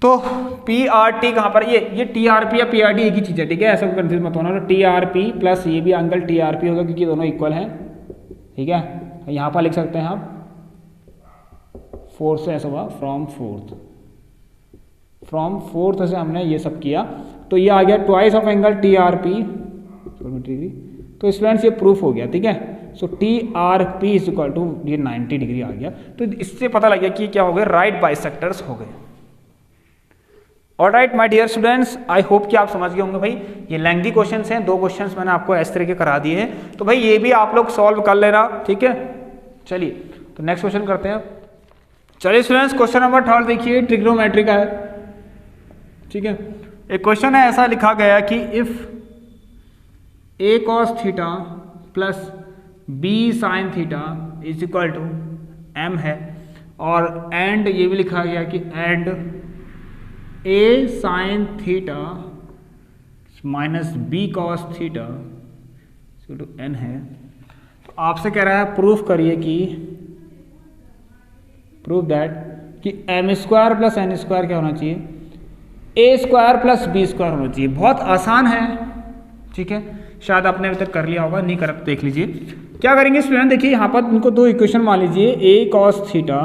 तो पी आर टी कहाँ पर, ये टी आर पी या पी आर टी एक ही चीज़ है, ठीक है, ऐसा कंफ्यूज मत होना। तो टी आर पी प्लस ये भी एंगल टी आर पी होगा क्योंकि दोनों इक्वल हैं, ठीक है। यहाँ पर लिख सकते हैं आप 4 से ऐसा हुआ, फ्रॉम फोर्थ से हमने ये सब किया, तो ये आ गया twice of angle T R P, तो स्टूडेंट्स ये प्रूफ हो गया, ठीक है। So T R P is equal to ये 90 डिग्री आ गया, तो इससे पता लग गया कि क्या हो गए, राइट बाइसेक्टर्स हो गए। Alright my dear students, I hope कि आप समझ गए होंगे भाई। ये लेंथी क्वेश्चंस हैं, 2 क्वेश्चंस मैंने आपको इस तरह के करा दिए हैं, तो भाई ये भी आप लोग सॉल्व कर लेना, ठीक है। चलिए तो नेक्स्ट क्वेश्चन करते हैं। चलिए स्टूडेंट्स क्वेश्चन नंबर 3 देखिए, ट्रिग्नोमेट्री का है, ठीक है। एक क्वेश्चन है, ऐसा लिखा गया कि if a cos theta plus b sine theta is equal to m है, और एंड ये भी लिखा गया कि and a sine theta minus b cos theta to n है। तो आपसे कह रहा है प्रूफ करिए कि प्रूफ दैट कि m square plus n square क्या होना चाहिए, a square plus b square होना चाहिए। बहुत आसान है, ठीक है, शायद आपने अभी तक कर लिया होगा, नहीं कर तो देख लीजिए क्या करेंगे स्टूडेंट। देखिए यहाँ पर इनको 2 इक्वेशन मान लीजिए, ए कॉस थीटा।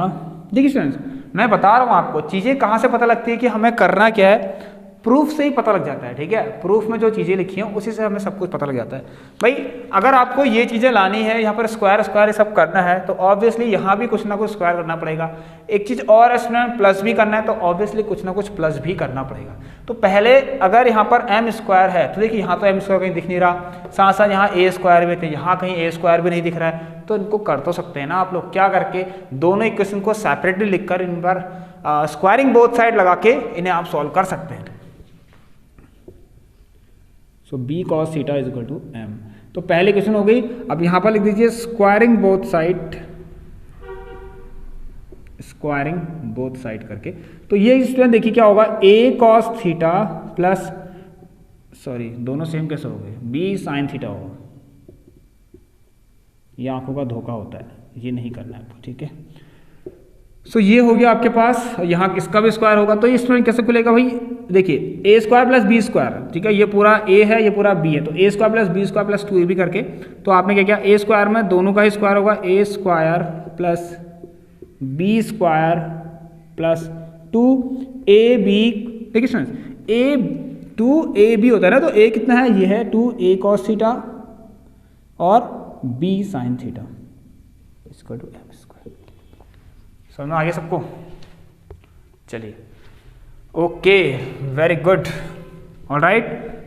देखिए स्टूडेंट्स मैं बता रहा हूँ आपको चीज़ें कहाँ से पता लगती है कि हमें करना क्या है, प्रूफ से ही पता लग जाता है, ठीक है। प्रूफ में जो चीज़ें लिखी हैं उसी से हमें सब कुछ पता लग जाता है। भाई अगर आपको ये चीज़ें लानी है, यहाँ पर स्क्वायर स्क्वायर ये सब करना है, तो ऑब्वियसली यहाँ भी कुछ ना कुछ स्क्वायर करना पड़ेगा। एक चीज़ और स्टूडेंट प्लस भी करना है, तो ऑब्वियसली कुछ ना कुछ प्लस भी करना पड़ेगा। तो पहले अगर यहाँ पर एम स्क्वायर है, तो देखिए यहाँ तो एम स्क्वायर कहीं दिख नहीं रहा, साथ साथ यहाँ ए स्क्वायर भी थे, यहाँ कहीं ए स्क्वायर भी नहीं दिख रहा है, तो इनको कर तो सकते हैं ना आप लोग, क्या करके दोनों इक्वेशन को सेपरेटली लिखकर इन पर स्क्वायरिंग बोथ साइड लगा के इन्हें आप सॉल्व कर सकते हैं। So b cos theta is equal to m, तो पहली क्वेश्चन हो गई। अब यहां पर लिख दीजिए squaring both side, squaring both side करके। तो ये स्टूडेंट देखिए क्या होगा, ए कॉस थीटा प्लस, सॉरी दोनों सेम कैसे हो गए, बी साइन थीटा होगा। ये आंखों का धोखा होता है, ये नहीं करना है आपको, ठीक है। सो ये हो गया आपके पास, यहाँ इसका भी स्क्वायर होगा, तो ये स्टूडेंट कैसे खुलेगा भाई, देखिए ए स्क्वायर प्लस बी स्क्वायर, ठीक है, ये पूरा ए है ये पूरा बी है, तो a square plus b square plus 2ab करके, तो आपने क्या किया, ए स्क्वायर में दोनों का ही स्क्वायर होगा, a square plus b square plus 2ab। देखिए स्टूडेंट ए 2ab होता है ना, तो ए कितना है, ये है 2a cos थीटा और b sin theta equal to m square. समझ में आ गया सबको? चलिए okay, very good, alright,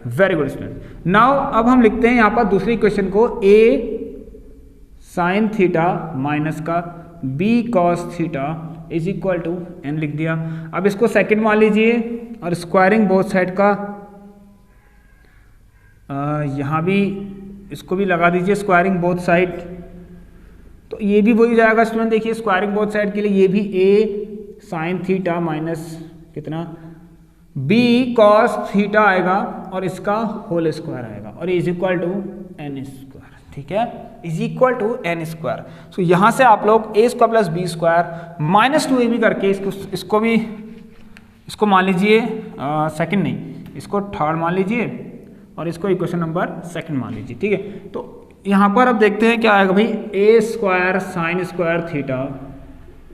very good student. Now अब हम लिखते हैं यहाँ पर दूसरी क्वेश्चन को, a sin थीटा माइनस का b cos theta is equal to n लिख दिया। अब इसको सेकंड मान लीजिए और स्क्वायरिंग बोथ साइड का यहाँ भी इसको भी लगा दीजिए स्क्वायरिंग बोथ साइड, तो ये भी वही जाएगा स्टूडेंट। देखिए स्क्वायरिंग बोथ साइड के लिए ये भी a साइन थीटा माइनस कितना b cos थीटा आएगा और इसका होल स्क्वायर आएगा और is equal to n square, ठीक है, is equal to n square. So यहाँ से आप लोग a square plus b square minus 2ab करके इसको मान लीजिए सेकंड नहीं, इसको थर्ड मान लीजिए और इसको इक्वेशन नंबर सेकंड मान लीजिए, ठीक है। तो यहाँ पर अब देखते हैं क्या आएगा भाई, a square sine square theta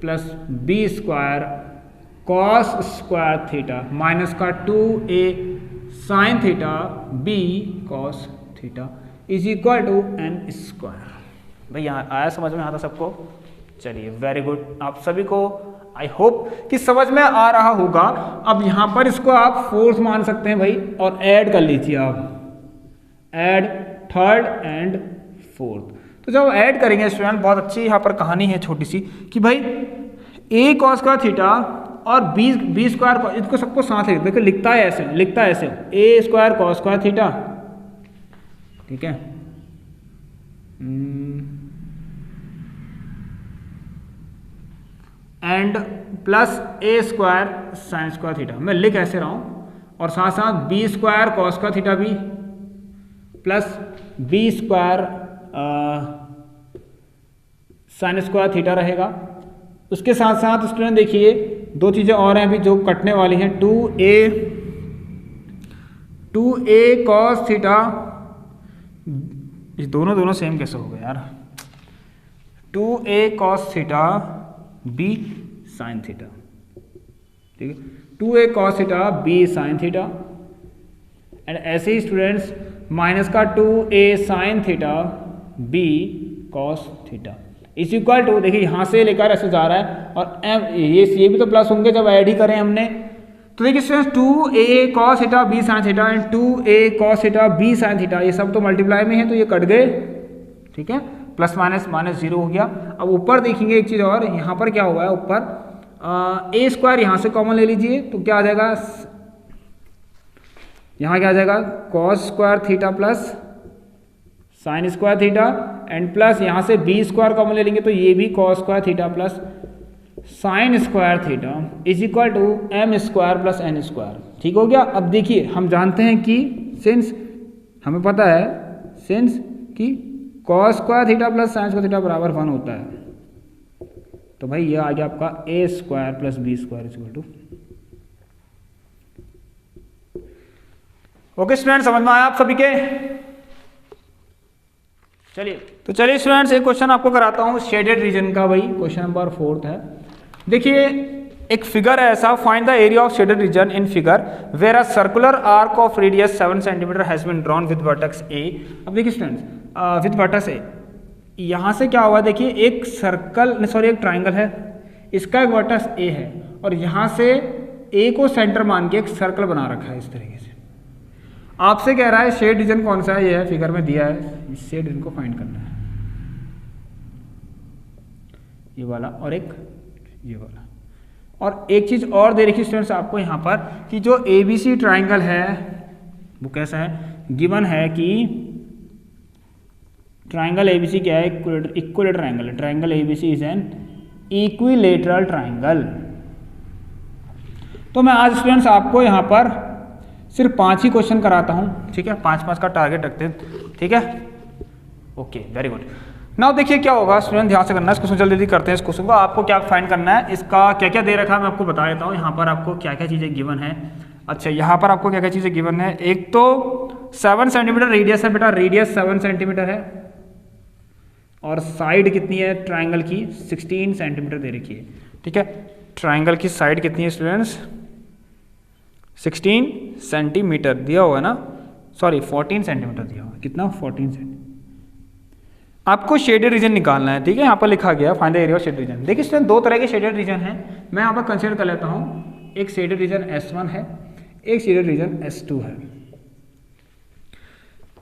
plus b square cos square theta minus का 2a sine theta b cos theta is equal to n square. भाई यहाँ आया समझ में, आता सबको? चलिए वेरी गुड, आप सभी को आई होप कि समझ में आ रहा होगा। अब यहाँ पर इसको आप फोर्थ मान सकते हैं भाई, और ऐड कर लीजिए आप, ऐड थर्ड एंड फोर्थ। तो जब ऐड करेंगे स्टूडेंट, बहुत अच्छी यहाँ पर कहानी है छोटी सी कि भाई ए कॉस स्क्वायर थीटा और बी स्क्वायर, इसको सबको साथ देखो लिखता है ऐसे a square cos square theta, ठीक है, and plus a square sine square theta, मैं लिख ऐसे रहा हूं, और साथ साथ b square cos square theta भी plus b square sine square theta रहेगा। उसके साथ साथ स्टूडेंट देखिए दो चीज़ें और हैं अभी जो कटने वाली हैं, 2a कॉस थीटा, ये दोनों सेम कैसे हो गए यार, 2a cos theta b sine theta, ठीक है, 2a cos theta b sine theta, and ऐसे ही स्टूडेंट्स माइनस का 2a sine theta b cos theta is equal to, देखिए यहाँ से लेकर ऐसे जा रहा है, और ये भी तो प्लस होंगे जब ऐड ही करें हमने। तो देखिए students 2a cos theta b sine theta and 2a cos theta b sine theta, ये सब तो मल्टीप्लाई में है तो ये कट गए, ठीक है, प्लस माइनस माइनस जीरो हो गया। अब ऊपर देखेंगे एक चीज़ और, यहाँ पर क्या हुआ है, ऊपर ए स्क्वायर यहाँ से कॉमन ले लीजिए तो क्या आ जाएगा, यहाँ क्या आ जाएगा, cos square theta plus sine square theta, and plus यहाँ से बी स्क्वायर कॉमन ले लेंगे तो ये भी cos square theta plus sine square theta is equal to m square plus n square, ठीक हो गया। अब देखिए हम जानते हैं कि सिंस हमें पता है सिंस कि cos square theta plus sine square theta बराबर 1 होता है, तो भाई ये आ गया आपका a square plus b square is equal to. Okay student, समझ में आया आप सभी के? चलिए स्टूडेंट्स एक क्वेश्चन आपको कराता हूं शेडेड रीजन का, भाई क्वेश्चन नंबर 4 है। देखिए एक फिगर है ऐसा, find the area of shaded region in figure where a circular arc of radius 7 centimetre has been drawn with vertex A. अब देखिए स्टूडेंट्स विद वर्टेक्स ए, यहाँ से क्या हुआ, देखिए एक सर्कल सॉरी एक ट्राइंगल है, इसका एक वर्टेक्स ए है, और यहाँ से ए को सेंटर मान के एक सर्कल बना रखा है इस तरीके से। आपसे कह रहा है शेड रीजन कौन सा है, ये है फिगर में दिया है, इस शेड रीजन को फाइंड करना है, ये वाला और एक ये वाला। और एक चीज और दे रखी स्टूडेंट्स आपको यहाँ पर कि जो ABC ट्राइंगल है वो कैसा है, गिवन है कि ट्राइंगल ABC क्या है, इक्विलेटरल ट्राइंगल है, triangle ABC is an equilateral triangle. तो मैं आज स्टूडेंट्स आपको यहाँ पर सिर्फ 5 ही क्वेश्चन कराता हूँ, ठीक है, 5-5 का टारगेट रखते हैं, ठीक है, ओके वेरी गुड। नाउ देखिए क्या होगा स्टूडेंट, ध्यान से करना है इस क्वेश्चन, जल्दी करते हैं इस क्वेश्चन को। आपको क्या फाइंड करना है, इसका क्या क्या दे रखा है मैं आपको बता देता हूँ। यहाँ पर आपको क्या क्या चीज़ें गिवन है। अच्छा यहाँ पर आपको क्या क्या चीज़ें गिवन है, एक तो 7 सेंटीमीटर रेडियस है बेटा, रेडियस 7 सेंटीमीटर है, और साइड कितनी है ट्राइंगल की 16 सेंटीमीटर दे रखी है, ठीक है। ट्राइंगल की साइड कितनी है स्टूडेंट्स, 16 सेंटीमीटर दिया हुआ है ना, सॉरी 14 सेंटीमीटर दिया हुआ है, कितना 14 सेंटीमीटर। आपको शेडेड रीजन निकालना है, ठीक है, यहाँ पर लिखा गया find the area of shaded reason. देखिए स्टूडेंट दो तरह के शेडेड रीजन हैं, मैं यहाँ पर कंसीडर कर लेता हूँ, एक शेडेड रीजन S1 है, एक शेडेड रीजन S2 है।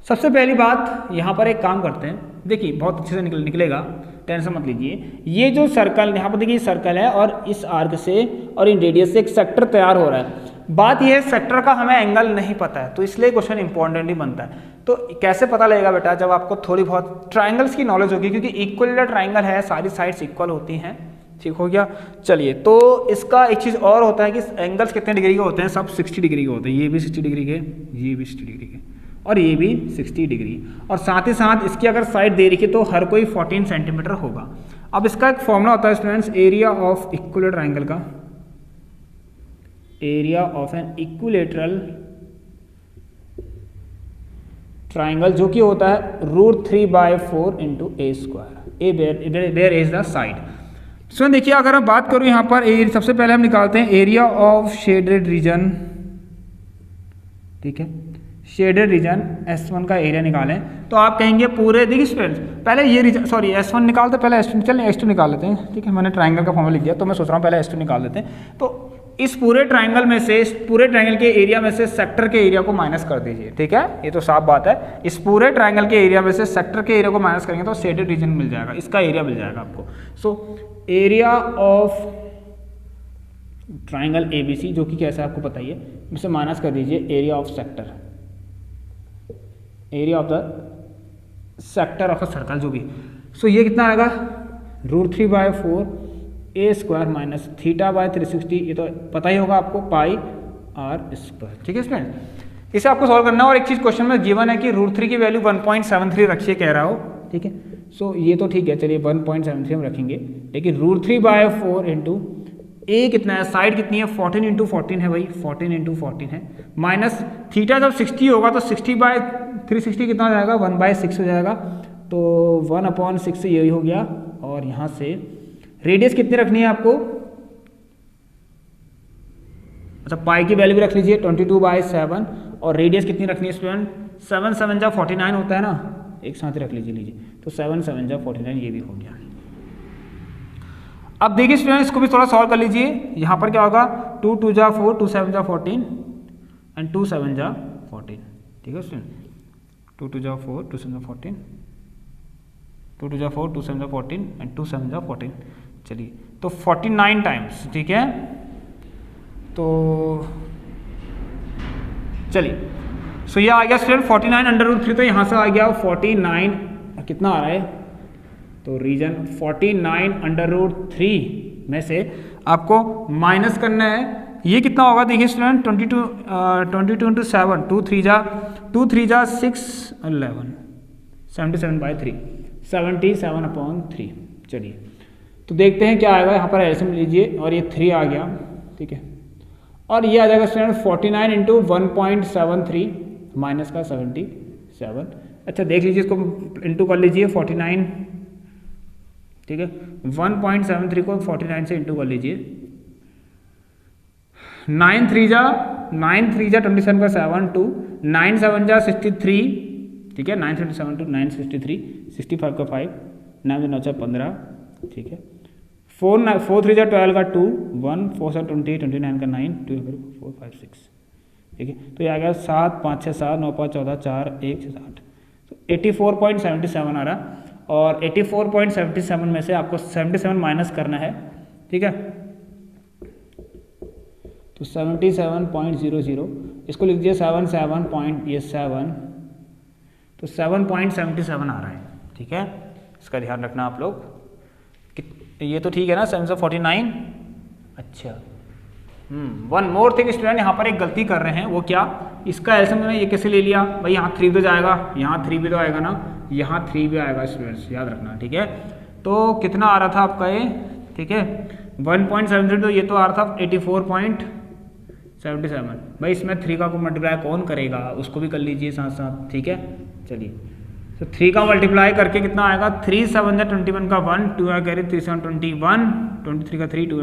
सबसे पहली बात यहाँ पर एक काम करते हैं, देखिए बहुत अच्छे से निकलेगा, टेंशन मत लीजिए। ये जो सर्कल यहाँ पर देखिए सर्कल है, और इस आर्क से और इन रेडियस से एक सेक्टर तैयार हो रहा है। बात यह है सेक्टर का हमें एंगल नहीं पता है, तो इसलिए क्वेश्चन इंपॉर्टेंट ही बनता है। तो कैसे पता लगेगा बेटा, जब आपको थोड़ी बहुत ट्राइंगल्स की नॉलेज होगी, क्योंकि इक्वल ट्राइंगल है, सारी साइड्स इक्वल होती हैं, ठीक हो गया। चलिए तो इसका एक चीज़ और होता है कि एंगल्स कितने डिग्री के होते हैं, सब 60 डिग्री के होते हैं, ये भी 60 डिग्री के, ये भी 60 डिग्री के, और ये भी 60 डिग्री, और साथ ही साथ इसकी अगर साइड दे रखी तो हर कोई 14 सेंटीमीटर होगा। अब इसका एक फॉर्मूला होता है students, area of equilateral triangle का, area of an equilateral triangle जो कि होता है √3/4 into a square, where is the side. So देखिए अगर मैं बात करूं यहाँ पर सबसे पहले हम निकालते हैं एरिया ऑफ शेडेड रीजन, ठीक है, शेडेड रीजन S1 का एरिया निकालें तो आप कहेंगे पूरे, देखिए स्टूडेंट्स पहले ये रीजन, सॉरी S1 निकालते पहले S2, चलिए S2 निकाल लेते हैं, ठीक है, मैंने ट्राइंगल का फॉर्मूला लिख दिया तो मैं सोच रहा हूँ पहले S2 निकाल लेते हैं। तो इस पूरे ट्राइंगल में से, इस पूरे ट्राइंगल के एरिया में से सेक्टर के एरिया को माइनस कर दीजिए, ठीक है, ये तो साफ बात है। इस पूरे ट्राइंगल के एरिया में से सेक्टर के एरिया को माइनस करेंगे तो शेडेड रीजन मिल जाएगा, इसका एरिया मिल जाएगा आपको। So area of triangle ABC जो कि कैसा है आपको पता ही है, इसे माइनस कर दीजिए area of sector, area of the sector of a circle जो भी। सो ये कितना आएगा √3/4 ए स्क्वायर माइनस θ/360, ये तो पता ही होगा आपको, πr², ठीक है स्टूडेंट। इसे आपको सॉल्व करना है, और एक चीज क्वेश्चन में गिवन है कि √3 की वैल्यू 1.73 रखिए कह रहा हो, ठीक है। सो ये तो ठीक है, चलिए 1.73 हम रखेंगे, लेकिन √3/4 इंटू ए कितना है, साइड कितनी है, 14 इंटू 14 है भाई, 14 इंटू 14 है, माइनस थीटा जब 60 होगा तो 60/360 कितना हो जाएगा, 1/6 हो जाएगा, तो 1/6 यही हो गया। और यहाँ से रेडियस कितनी रखनी है आपको, अच्छा पाई की वैल्यू भी रख लीजिए 22/7, और रेडियस कितनी रखनी है स्टूडेंट, 7 7 जा 49 होता है ना, एक साथ ही रख लीजिए, तो 7 7 जा 49 ये भी हो गया। अब देखिए स्टूडेंट इसको भी थोड़ा सॉल्व कर लीजिए, यहाँ पर क्या होगा 2 2 जा 4, 2 7 जा 14 एंड 2 7 जा 14, ठीक है स्टूडेंट, 2 2 जा 4, 2 7 जा 14, 2 2 जा 4, 2 7 जा 14 एंड 2 7 जा 14, चलिए तो 49 टाइम्स, ठीक है। तो चलिए सो ये आ गया स्टूडेंट 49 √3, तो यहाँ से आ गया 49, कितना आ रहा है, तो रीजन 49 √3 में से आपको माइनस करना है, ये कितना होगा देखिए स्टूडेंट 22 इंटू 7, 2 3 जा 6 11, 77/3, 77/3, चलिए तो देखते हैं क्या आएगा, यहाँ पर एलसीएम लीजिए और ये 3 आ गया, ठीक है, और ये आ जाएगा स्टूडेंट 49 इंटू 1.73 माइनस का 77, अच्छा देख लीजिए इसको इंटू कर लीजिए 49, ठीक है, 1.73 को 49 से इंटू कर लीजिए, 9 3 जा 27/7 2, 9 7 जा 63, ठीक है, 977 2 963, 65 का 5, 9 9 15, ठीक है, 4 3 जा 12 का 2, 1 4 7 20, 29 का 9, 2 4 5 6, ठीक है, तो ये आ गया 7 5 6 7 9 5 14 4 1 6 8, तो 84.77 आ रहा, और 84.77 में से आपको 77 माइनस करना है, ठीक है, तो 77.00, इसको लिख दीजिए 7 तो 7.77 आ रहा है, ठीक है, इसका ध्यान रखना आप लोग, ये तो ठीक है ना 749, अच्छा 1 मोर थिंग स्टूडेंट, यहाँ पर एक गलती कर रहे हैं, वो क्या, इसका एलसीएम मैंने ये कैसे ले लिया भाई, यहाँ 3 भी तो जाएगा, यहाँ 3 भी तो आएगा ना, यहाँ 3 भी आएगा स्टूडेंट्स, याद रखना, ठीक है। तो कितना आ रहा था आपका ये, ठीक है 1.73, तो ये तो आ रहा था 84.77, भाई इसमें 3 का मल्टीप्लाई कौन करेगा, उसको भी कर लीजिए साथ साथ, ठीक है, चलिए तो 3 का मल्टीप्लाई करके कितना आएगा, 3 7 जा 21 का 1, 2 आ गया 3 7 21, 23 का 3, 2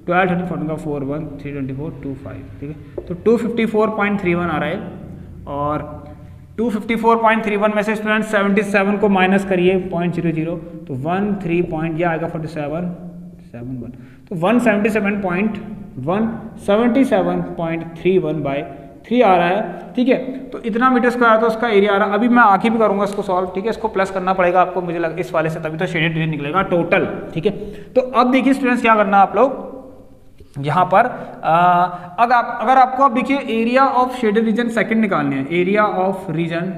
12 13 14 का 4 1 3 24 2 5, ठीक है, तो 254.31 आ रहा है, और 254.31 में से स्टूडेंट 77 को माइनस करिए 0.00, तो 13 पॉइंट, यह आएगा 47.71, तो 177.31/3 आ रहा है, ठीक है, तो इतना मीटर स्क्वायर तो उसका एरिया आ रहा है। अभी मैं आगे भी करूंगा इसको सॉल्व, ठीक है, इसको प्लस करना पड़ेगा आपको, मुझे लगा इस वाले से, तभी तो शेडेड रीजन निकलेगा टोटल, ठीक है। तो अब देखिए स्टूडेंट्स क्या करना आप लोग, यहाँ पर अगर आपको अब देखिए area of shaded reason second निकालने हैं, एरिया ऑफ रीजन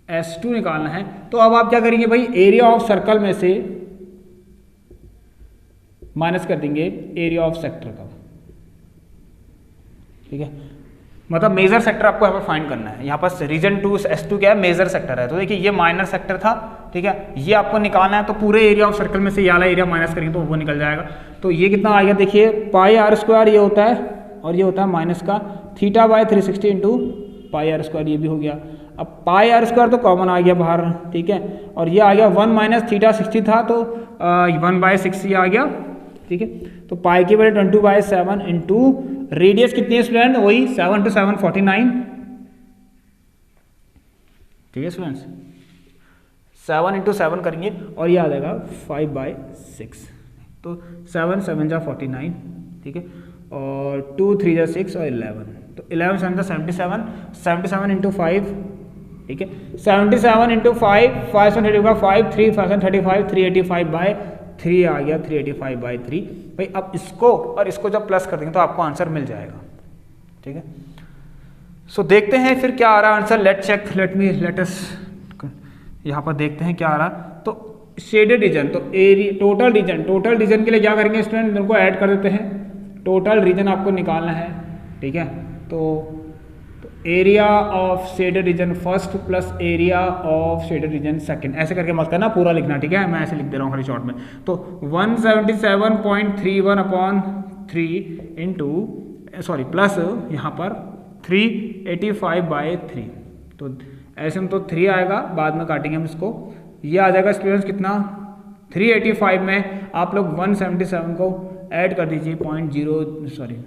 S2 निकालना है, तो अब आप क्या करेंगे भाई, एरिया ऑफ सर्कल में से माइनस कर देंगे एरिया ऑफ सेक्टर का, ठीक है, मतलब मेजर सेक्टर आपको यहाँ पर फाइंड करना है। यहाँ पर रीजन 2 S2 क्या है, मेजर सेक्टर है। तो देखिए ये माइनर सेक्टर था, ठीक है, ये आपको निकालना है। तो पूरे एरिया ऑफ सर्कल में से ये वाला एरिया माइनस करेंगे तो वो निकल जाएगा। तो ये कितना आ गया, देखिए पाई आर स्क्वायर ये होता है और ये होता है माइनस का theta by 360 into pi r square, ये भी हो गया। अब पाई आर स्क्वायर तो कॉमन आ गया बाहर, ठीक है, और ये आ गया 1 माइनस थीटा 60 था तो 1/6 ये आ गया, ठीक है। तो पाई की वैल्यू 20/7 इंटू रेडियस कितनी है स्टूडेंट, वही 7 × 7 49, ठीक है स्टूडेंट्स, 7 × 7 करेंगे और ये आ जाएगा 5/6। तो 7 7 जा 49, ठीक है, और 2 3 जा 6 और 11, तो 11 7 जा 77, 77 इंटू 5, ठीक है, 77 इंटू 5, 5 से 30 का 5, 3 5 से 35, 385/3 आ गया, 385/3। भाई अब इसको और इसको जब प्लस कर देंगे तो आपको आंसर मिल जाएगा, ठीक है। सो देखते हैं फिर क्या आ रहा है answer, let check, let us यहाँ पर देखते हैं क्या आ रहा। तो शेडेड रीजन, तो एरिया टोटल रीजन के लिए क्या करेंगे स्टूडेंट, इनको ऐड कर देते हैं। टोटल रीजन आपको निकालना है, ठीक है। तो area of shaded reason first plus area of shaded reason second, ऐसे करके मत करना, पूरा लिखना, ठीक है, मैं ऐसे लिख दे रहा हूँ खाली शॉर्ट में। तो 177.31/3 इंटू प्लस यहाँ पर 385/3, तो ऐसे में तो 3 आएगा, बाद में काटेंगे हम इसको, ये आ जाएगा स्टूडेंट्स कितना 385 में आप लोग 177 को ऐड कर दीजिए 0.00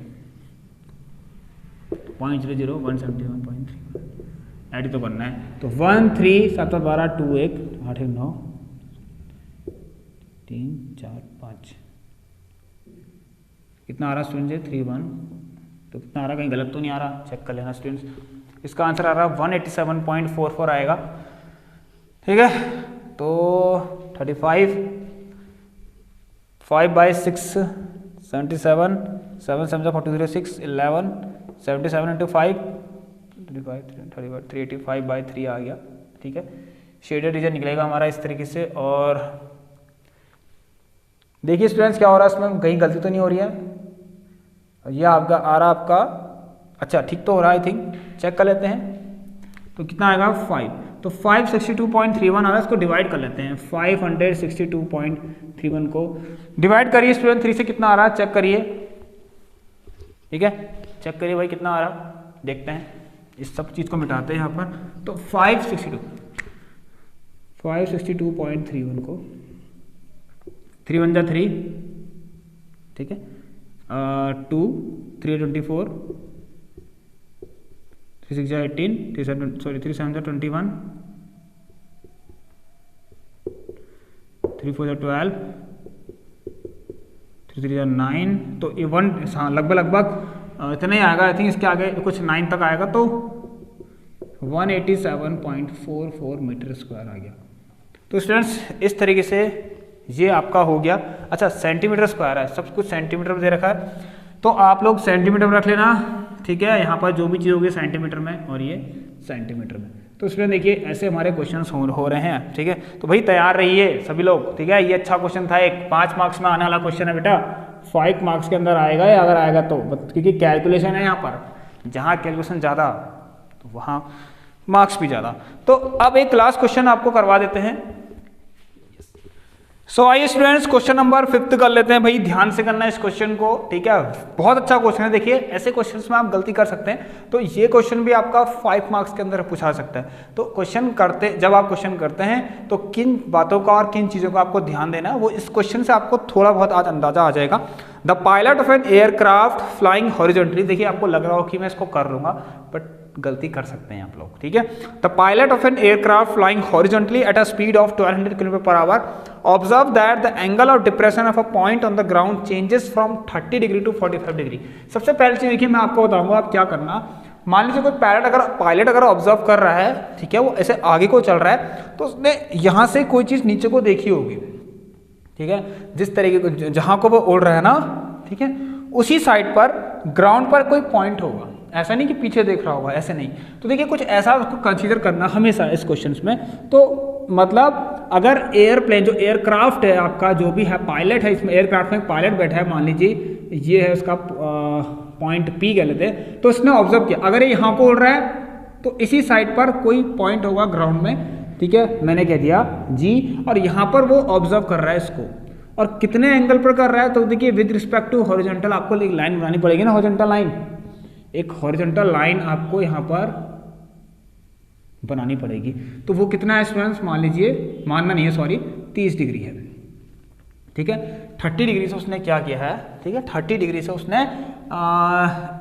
ऐड ही तो करना है। तो 1 3 7 12 2 1 8 1 9 3 4 5 कितना आ रहा स्टूडेंट्स, 3 1, तो कितना आ रहा, कहीं गलत तो नहीं आ रहा, चेक कर लेना स्टूडेंट्स। इसका आंसर आ रहा 187.44 आएगा, ठीक है। तो 35 5/6 77 7 7 43 6 11 77 इंटू 5 385/3 आ गया, ठीक है। शेडेड रीजन निकलेगा हमारा इस तरीके से। और देखिए स्टूडेंट्स क्या हो रहा है इसमें, कहीं गलती तो नहीं हो रही है, ये आपका आ रहा आपका, अच्छा ठीक तो हो रहा है, आई थिंक चेक कर लेते हैं। तो कितना आएगा 5, तो 562.31 आ रहा है, इसको डिवाइड कर लेते हैं। 562.31 को डिवाइड करिए स्टूडेंट 3 से, कितना आ रहा है चेक करिए, ठीक है, चेक करिए भाई कितना आ रहा, देखते हैं, इस सब चीज़ को मिटाते हैं यहाँ पर। तो 562.31 को 3 1 जा 3, ठीक है, 2 3 24 3 6 जा 18 3 7 जा 21 3 4 जा 12 3 3 जा 9, तो ये 1 हाँ लगभग इतना ही आएगा, आई थिंक इसके आगे कुछ 9 तक आएगा, तो 187.44 मीटर स्क्वायर आ गया। तो स्टूडेंट्स इस तरीके से ये आपका हो गया। अच्छा सेंटीमीटर स्क्वायर है, सब कुछ सेंटीमीटर में दे रखा है, तो आप लोग सेंटीमीटर में रख लेना, ठीक है। यहाँ पर जो भी चीज़ होगी सेंटीमीटर में और ये सेंटीमीटर में। तो स्टूडेंट देखिए ऐसे हमारे क्वेश्चंस हो रहे हैं, ठीक है। तो भाई तैयार रहिए सभी लोग, ठीक है। ये अच्छा क्वेश्चन था, एक 5 मार्क्स में आने वाला क्वेश्चन है बेटा, 5 मार्क्स के अंदर आएगा, या अगर आएगा तो, क्योंकि कैलकुलेशन है यहाँ पर, जहाँ कैलकुलेशन ज़्यादा तो वहाँ मार्क्स भी ज़्यादा। तो अब एक लास्ट क्वेश्चन आपको करवा देते हैं। सो आइए स्टूडेंट्स क्वेश्चन नंबर 5 कर लेते हैं। भाई ध्यान से करना है इस क्वेश्चन को, ठीक है, बहुत अच्छा क्वेश्चन है। देखिए ऐसे क्वेश्चंस में आप गलती कर सकते हैं, तो ये क्वेश्चन भी आपका 5 मार्क्स के अंदर पूछा सकता है। तो जब आप क्वेश्चन करते हैं तो किन बातों का और किन चीज़ों का आपको ध्यान देना है, वो इस क्वेश्चन से आपको थोड़ा बहुत आज अंदाजा आ जाएगा। The pilot of an aircraft flying horizontally, देखिए आपको लग रहा हो कि मैं इसको कर लूंगा, बट गलती कर सकते हैं आप लोग, ठीक है। The pilot of an aircraft flying horizontally at a speed of 1200 km/h observe that the angle of depression of a point on the ground changes from 30 degree to 45 degree. सबसे पहले चीज देखिए मैं आपको बताऊंगा आप क्या करना। मान लीजिए कोई पायलट अगर ऑब्जर्व कर रहा है, ठीक है, वो ऐसे आगे को चल रहा है, तो उसने यहाँ से कोई चीज नीचे को देखी होगी, ठीक है, जिस तरीके को जहां को वो उड़ रहा है ना, ठीक है, उसी साइड पर ग्राउंड पर कोई पॉइंट होगा, ऐसा नहीं कि पीछे देख रहा होगा, ऐसे नहीं। तो देखिए कुछ ऐसा उसको कंसीडर करना हमेशा इस क्वेश्चंस में। तो मतलब अगर एयरप्लेन जो एयरक्राफ्ट है आपका, जो भी है पायलट है, इसमें एयरक्राफ्ट में पायलट बैठा है, मान लीजिए ये है उसका पॉइंट P कह लेते हैं। तो इसने ऑब्जर्व किया अगर ये यहाँ को उड़ रहा है तो इसी साइड पर कोई पॉइंट होगा ग्राउंड में, ठीक है, मैंने कह दिया G, और यहाँ पर वो ऑब्जर्व कर रहा है इसको, और कितने एंगल पर कर रहा है, तो देखिए विद रिस्पेक्ट टू हॉरिजॉन्टल आपको एक लाइन बनानी पड़ेगी ना, हॉरिजॉन्टल लाइन, एक हॉरिजॉन्टल लाइन आपको यहाँ पर बनानी पड़ेगी। तो वो कितना है स्टूडेंट्स, मान लीजिए, मानना नहीं है सॉरी, 30 डिग्री है, ठीक है। 30 डिग्री से उसने क्या किया है, ठीक है, 30 डिग्री से उसने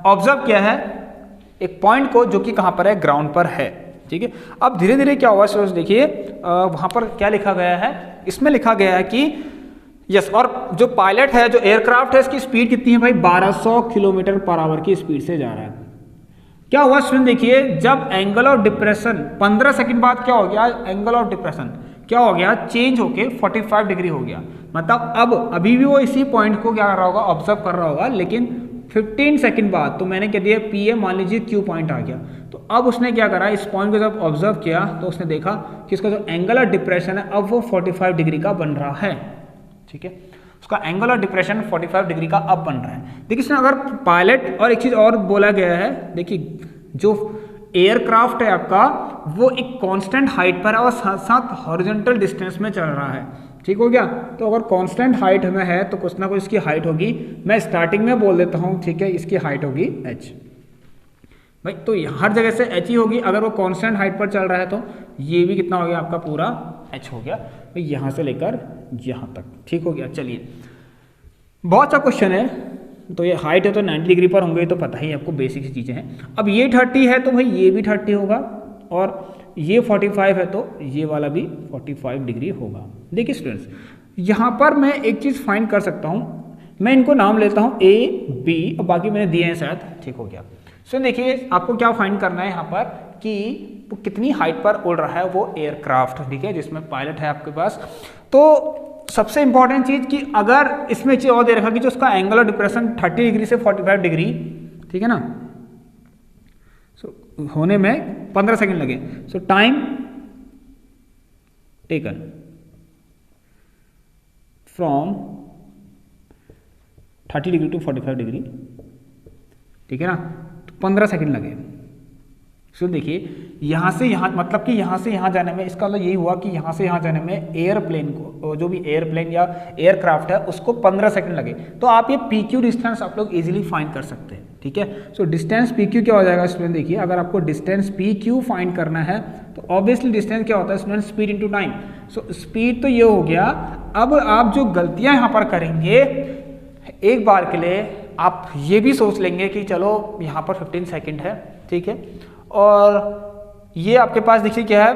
ऑब्जर्व किया है एक पॉइंट को जो कि कहाँ पर है, ग्राउंड पर है, ठीक है। अब धीरे धीरे क्या हुआ स्टूडेंट्स, देखिए वहाँ पर क्या लिखा गया है, इसमें लिखा गया है कि यस, और जो पायलट है, जो एयरक्राफ्ट है, इसकी स्पीड कितनी है भाई, 1200 किलोमीटर पर आवर की स्पीड से जा रहा है। क्या हुआ स्टूडेंट, देखिए जब एंगल ऑफ डिप्रेशन 15 सेकंड बाद क्या हो गया, एंगल ऑफ डिप्रेशन क्या हो गया, चेंज होके 45 डिग्री हो गया। मतलब अब अभी भी वो इसी पॉइंट को क्या कर रहा होगा, ऑब्जर्व कर रहा होगा, लेकिन 15 सेकंड बाद, तो मैंने कह दिया P है, मान लीजिए Q पॉइंट आ गया, तो अब उसने क्या करा, इस पॉइंट को जब ऑब्जर्व किया तो उसने देखा कि इसका जो एंगल ऑफ डिप्रेशन है अब वो 45 डिग्री का बन रहा है, ठीक है। उसका एंगल ऑफ डिप्रेशन 45 डिग्री का अब बन रहा है। देखिए इसमें अगर पायलट, और एक चीज और बोला गया है, देखिए जो एयरक्राफ्ट है आपका वो एक कांस्टेंट हाइट पर है और साथ साथ हॉरिजॉन्टल डिस्टेंस में चल रहा है, ठीक हो गया। तो अगर कांस्टेंट हाइट में है तो कुछ ना कुछ इसकी हाइट होगी, मैं स्टार्टिंग में बोल देता हूँ, ठीक है, इसकी हाइट होगी h भाई, तो हर जगह से h ही होगी। अगर वो कांस्टेंट हाइट पर चल रहा है तो ये भी कितना हो गया आपका, पूरा h हो गया भाई, यहाँ से लेकर यहाँ तक, ठीक हो गया। चलिए बहुत सा क्वेश्चन है, तो ये हाइट है तो 90 डिग्री पर होंगे, तो पता ही आपको, बेसिक सी चीज़ें हैं। अब ये 30 है तो भाई ये भी 30 होगा, और ये 45 है तो ये वाला भी 45 डिग्री होगा। देखिए स्टूडेंट्स, यहाँ पर मैं एक चीज़ फाइंड कर सकता हूँ, मैं इनको नाम लेता हूँ A, B, और बाकी मैंने दिए हैं शायद, ठीक हो गया। सो देखिए आपको क्या फाइंड करना है यहाँ पर कि वो कितनी हाइट पर उड़ रहा है वो एयरक्राफ्ट, ठीक है, जिसमें पायलट है आपके पास। तो सबसे इंपॉर्टेंट चीज कि अगर इसमें चीज और दे रखा कि जो उसका एंगल ऑफ डिप्रेशन 30 डिग्री से 45 डिग्री, ठीक है ना, सो होने में 15 सेकंड लगे। So time taken from 30 degree to 45 degree, ठीक है ना, तो 15 सेकंड लगे। सो देखिए यहाँ से यहाँ, मतलब कि यहाँ से यहाँ जाने में, इसका मतलब यही हुआ कि यहाँ से यहाँ जाने में एयरप्लेन को, जो भी एयरप्लेन या एयरक्राफ्ट है उसको 15 सेकंड लगे। तो आप ये PQ डिस्टेंस आप लोग इजीली फाइंड कर सकते हैं, ठीक है। सो डिस्टेंस PQ क्या हो जाएगा स्टूडेंट, देखिए अगर आपको डिस्टेंस PQ फाइंड करना है तो ऑब्वियसली डिस्टेंस क्या होता है student, speed into time. So speed तो ये हो गया। अब आप जो गलतियाँ यहाँ पर करेंगे, एक बार के लिए आप ये भी सोच लेंगे कि चलो यहाँ पर 15 सेकेंड है, ठीक है, और ये आपके पास देखिए क्या है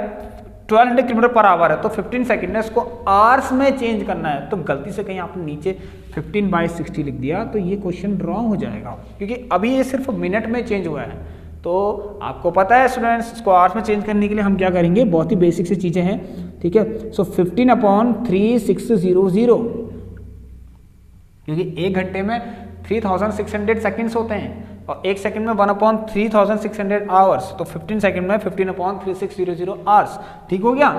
1200 किलोमीटर पर आवर है, तो 15 सेकंड है, इसको आवर्स में चेंज करना है। तो गलती से कहीं आपने नीचे 15/60 लिख दिया तो ये क्वेश्चन रॉन्ग हो जाएगा, क्योंकि अभी ये सिर्फ मिनट में चेंज हुआ है। तो आपको पता है स्टूडेंट्स, इसको आवर्स में चेंज करने के लिए हम क्या करेंगे, बहुत ही बेसिक सी चीज़ें हैं, ठीक है। सो 15/3600, क्योंकि एक घंटे में 3600 सेकेंड्स होते हैं और एक सेकंड में 1/3600 आवर्स, तो 15 सेकंड में 15/3600 आवर्स, ठीक हो गया।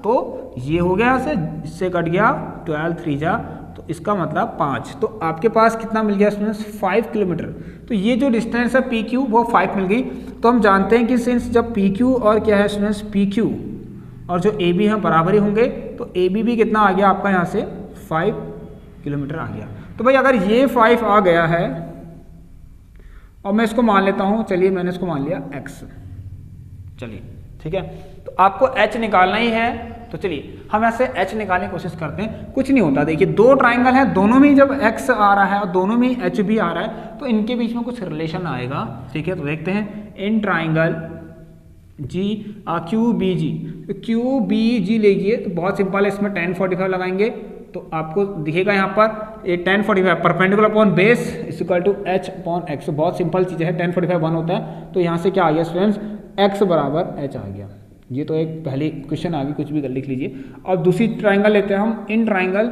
तो ये हो गया, से इससे कट गया 12 3 जा, तो इसका मतलब 5। तो आपके पास कितना मिल गया स्टूडेंट्स, 5 किलोमीटर। तो ये जो डिस्टेंस है PQ वो 5 मिल गई। तो हम जानते हैं कि सिंस जब PQ और क्या है स्टूडेंट्स, PQ और जो AB है बराबर ही होंगे, तो AB भी कितना आ गया आपका यहाँ से 5 किलोमीटर आ गया। तो भाई अगर ये 5 आ गया है और मैं इसको मान लेता हूं, चलिए मैंने इसको मान लिया x, चलिए ठीक है। तो आपको h निकालना ही है, तो चलिए हम ऐसे h निकालने की कोशिश करते हैं। कुछ नहीं होता, देखिए दो ट्राइंगल हैं, दोनों में जब x आ रहा है और दोनों में h भी आ रहा है तो इनके बीच में कुछ रिलेशन आएगा, ठीक है। तो देखते हैं, इन ट्राइंगल QBG, तो QBG लीजिए तो बहुत सिंपल है, इसमें tan 45 लगाएंगे तो आपको दिखेगा यहाँ पर ये tan 45 perpendicular upon base is equal to h upon x। बहुत सिंपल चीज़ है, tan 45 1 होता है, तो यहाँ से क्या आ गया स्टूडेंट्स, x बराबर h आ गया। ये तो एक पहली क्वेश्चन आ गई, कुछ भी कर लिख लीजिए। और दूसरी ट्राइंगल लेते हैं हम, इन ट्राइंगल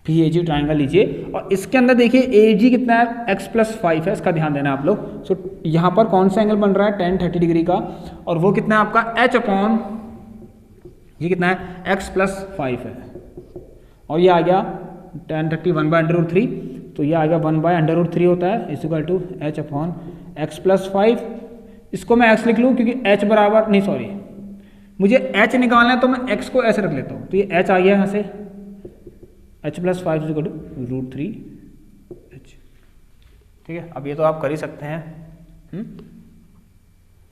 PAG ट्राइंगल लीजिए और इसके अंदर देखिए AG कितना है, x+5 है, इसका ध्यान देना आप लोग। सो यहाँ पर कौन सा एंगल बन रहा है, tan 30 डिग्री का, और वो कितना है आपका h अपॉन, ये कितना है x+5 है। और ये आ गया tan 30 1/√3, तो ये आ गया 1/√3 होता है equal to h upon x plus 5। इसको मैं x लिख लूँ क्योंकि h बराबर नहीं, सॉरी मुझे h निकालना है तो मैं x को ऐसे रख लेता हूँ, तो ये h आ गया यहाँ से h plus 5 equal to √3h। ठीक है, अब ये तो आप कर ही सकते हैं,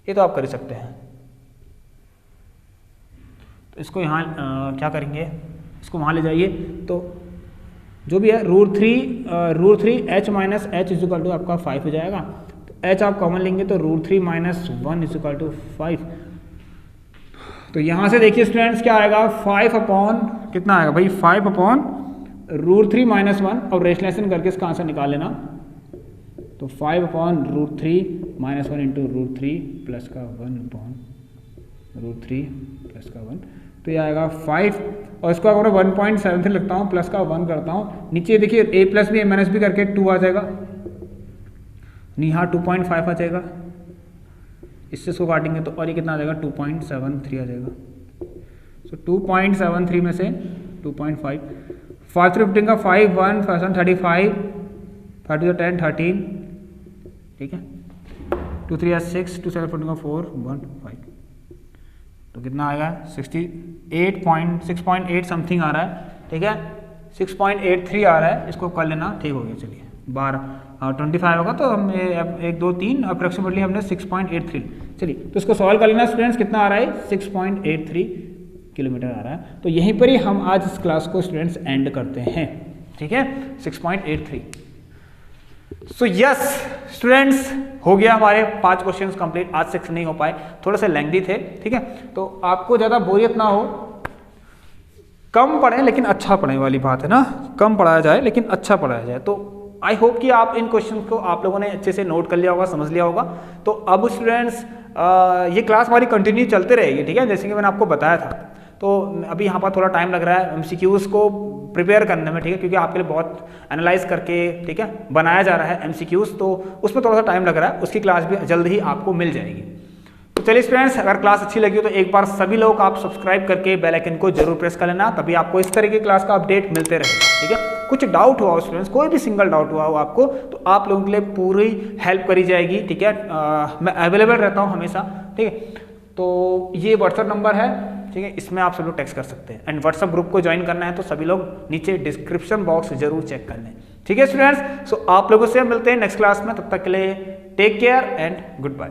ये तो आप कर ही सकते हैं। तो इसको यहाँ क्या करेंगे, इसको वहाँ ले जाइए, तो जो भी है √3 h minus h equal to आपका 5 हो जाएगा। तो h आप कॉमन लेंगे तो √3 माइनस 1 इक्वल टू 5। तो यहाँ से देखिए स्टूडेंट्स क्या आएगा, 5 अपॉन कितना आएगा भाई, 5 अपॉन √3 माइनस 1, और रेशनलाइजेशन करके इसका आंसर निकाल लेना। तो 5 अपॉन √3 माइनस 1 इंटू √3 प्लस का 1 अपॉन √3 प्लस का 1, तो ये आएगा 5, और इसको अगर 1.73 लिखता हूँ प्लस का 1 करता हूँ, नीचे देखिए a plus b minus b करके 2 आ जाएगा, नहीं हाँ 2.5 आ जाएगा, इससे इसको काटेंगे तो, और ये कितना आ जाएगा 2.73 आ जाएगा। सो 2.73 में से 2.5, 5 15 का 5 1 5 35 5 10 13, ठीक है, 2 3 6 2 7 14 4 1 5, तो कितना आएगा 6.8 समथिंग आ रहा है, ठीक है 6.83 आ रहा है, इसको कर लेना, ठीक हो गया। चलिए 25 होगा तो हम 1 2 3 अप्रोक्सीमेटली हमने 6.83, चलिए तो इसको सॉल्व कर लेना स्टूडेंट्स, कितना आ रहा है 6.83 किलोमीटर आ रहा है। तो यहीं पर ही हम आज इस क्लास को स्टूडेंट्स एंड करते हैं, ठीक है 6.83। सो यस स्टूडेंट्स, हो गया हमारे 5 क्वेश्चंस कंप्लीट। आज 6 नहीं हो पाए, थोड़े से लेंथी थे, ठीक है, तो आपको ज़्यादा बोरियत ना हो, कम पढ़ें लेकिन अच्छा पढ़ें वाली बात है ना, कम पढ़ाया जाए लेकिन अच्छा पढ़ाया जाए। तो आई होप कि आप इन क्वेश्चन को आप लोगों ने अच्छे से नोट कर लिया होगा, समझ लिया होगा। तो अब स्टूडेंट्स ये क्लास हमारी कंटिन्यू चलते रहेगी, ठीक है, जैसे कि मैंने आपको बताया था। तो अभी यहाँ पर थोड़ा टाइम लग रहा है MCQs को प्रिपेयर करने में, ठीक है, क्योंकि आपके लिए बहुत एनालाइज करके, ठीक है, बनाया जा रहा है MCQs, तो उसमें थोड़ा सा टाइम लग रहा है, उसकी क्लास भी जल्द ही आपको मिल जाएगी। तो चलिए स्टूडेंट्स, अगर क्लास अच्छी लगी हो तो एक बार सभी लोग आप सब्सक्राइब करके बेल आइकन को जरूर प्रेस कर लेना, तभी आपको इस तरह की क्लास का अपडेट मिलते रहेगा, ठीक है। कुछ डाउट हुआ हो स्टूडेंट्स, कोई भी सिंगल डाउट हुआ हो आपको, तो आप लोगों के लिए पूरी हेल्प करी जाएगी, ठीक है, मैं अवेलेबल रहता हूँ हमेशा, ठीक है। तो ये व्हाट्सअप नंबर है, ठीक है, इसमें आप सब लोग टेक्स्ट कर सकते हैं, एंड व्हाट्सअप ग्रुप को ज्वाइन करना है तो सभी लोग नीचे डिस्क्रिप्शन बॉक्स जरूर चेक कर लें, ठीक है स्टूडेंट्स। सो आप लोगों से मिलते हैं नेक्स्ट क्लास में, तब तक के लिए take care and good bye.